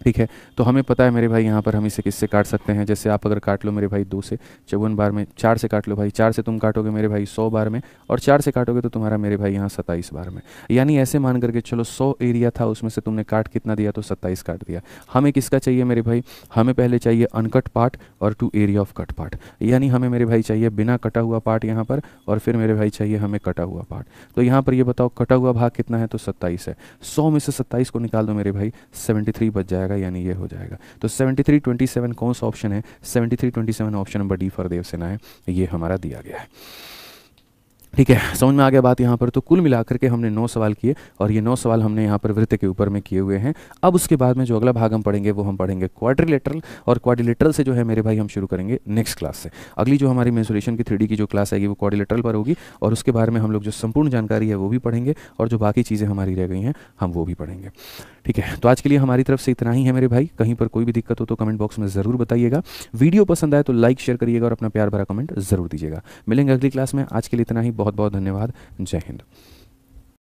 ठीक है, तो हमें पता है मेरे भाई यहाँ पर हम इसे किससे काट सकते हैं। जैसे आप अगर काट लो मेरे भाई 2 से 54 बार में, 4 से काट लो भाई, 4 से तुम काटोगे मेरे भाई 100 बार में, और 4 से काटोगे तो तुम्हारा मेरे भाई यहाँ 27 बार में। यानी ऐसे मान करके चलो 100 एरिया था, उसमें से तुमने काट कितना दिया, तो 27 काट दिया। हमें किसका चाहिए मेरे भाई, हमें पहले चाहिए अनकट पार्ट और to area of cut part. यानी हमें मेरे भाई चाहिए बिना कटा हुआ पार्ट यहाँ पर, और फिर मेरे भाई चाहिए हमें कटा हुआ पार्ट। तो यहाँ पर ये बताओ कटा हुआ भाग कितना है, तो 27 है। 100 में से 27 को निकाल दो मेरे भाई, 73 बच जाएगा, यानी ये हो जाएगा। तो 7327 कौन सा ऑप्शन है, 7327 option number D for Devasena है, ये हमारा दिया गया है। ठीक है, समझ में आ गया बात यहाँ पर। तो कुल मिलाकर के हमने 9 सवाल किए, और ये 9 सवाल हमने यहाँ पर वृत्त के ऊपर में किए हुए हैं। अब उसके बाद में जो अगला भाग हम पढ़ेंगे वो हम पढ़ेंगे क्वाड्रिलेटरल, और क्वाड्रिलेटरल से जो है मेरे भाई हम शुरू करेंगे नेक्स्ट क्लास से। अगली जो हमारी मेंसुरेशन की 3D की जो क्लास आएगी वो क्वाड्रिलेटरल पर होगी, और उसके बारे में हम लोग जो संपूर्ण जानकारी है वो भी पढ़ेंगे, और जो बाकी चीज़ें हमारी रह गई हैं हम वो भी पढ़ेंगे। ठीक है, तो आज के लिए हमारी तरफ से इतना ही है मेरे भाई। कहीं पर कोई भी दिक्कत हो तो कमेंट बॉक्स में ज़रूर बताइएगा। वीडियो पसंद आए तो लाइक शेयर करिएगा और अपना प्यार भरा कमेंट ज़रूर दीजिएगा। मिलेंगे अगली क्लास में। आज के लिए इतना ही, बहुत बहुत धन्यवाद। जय हिंद।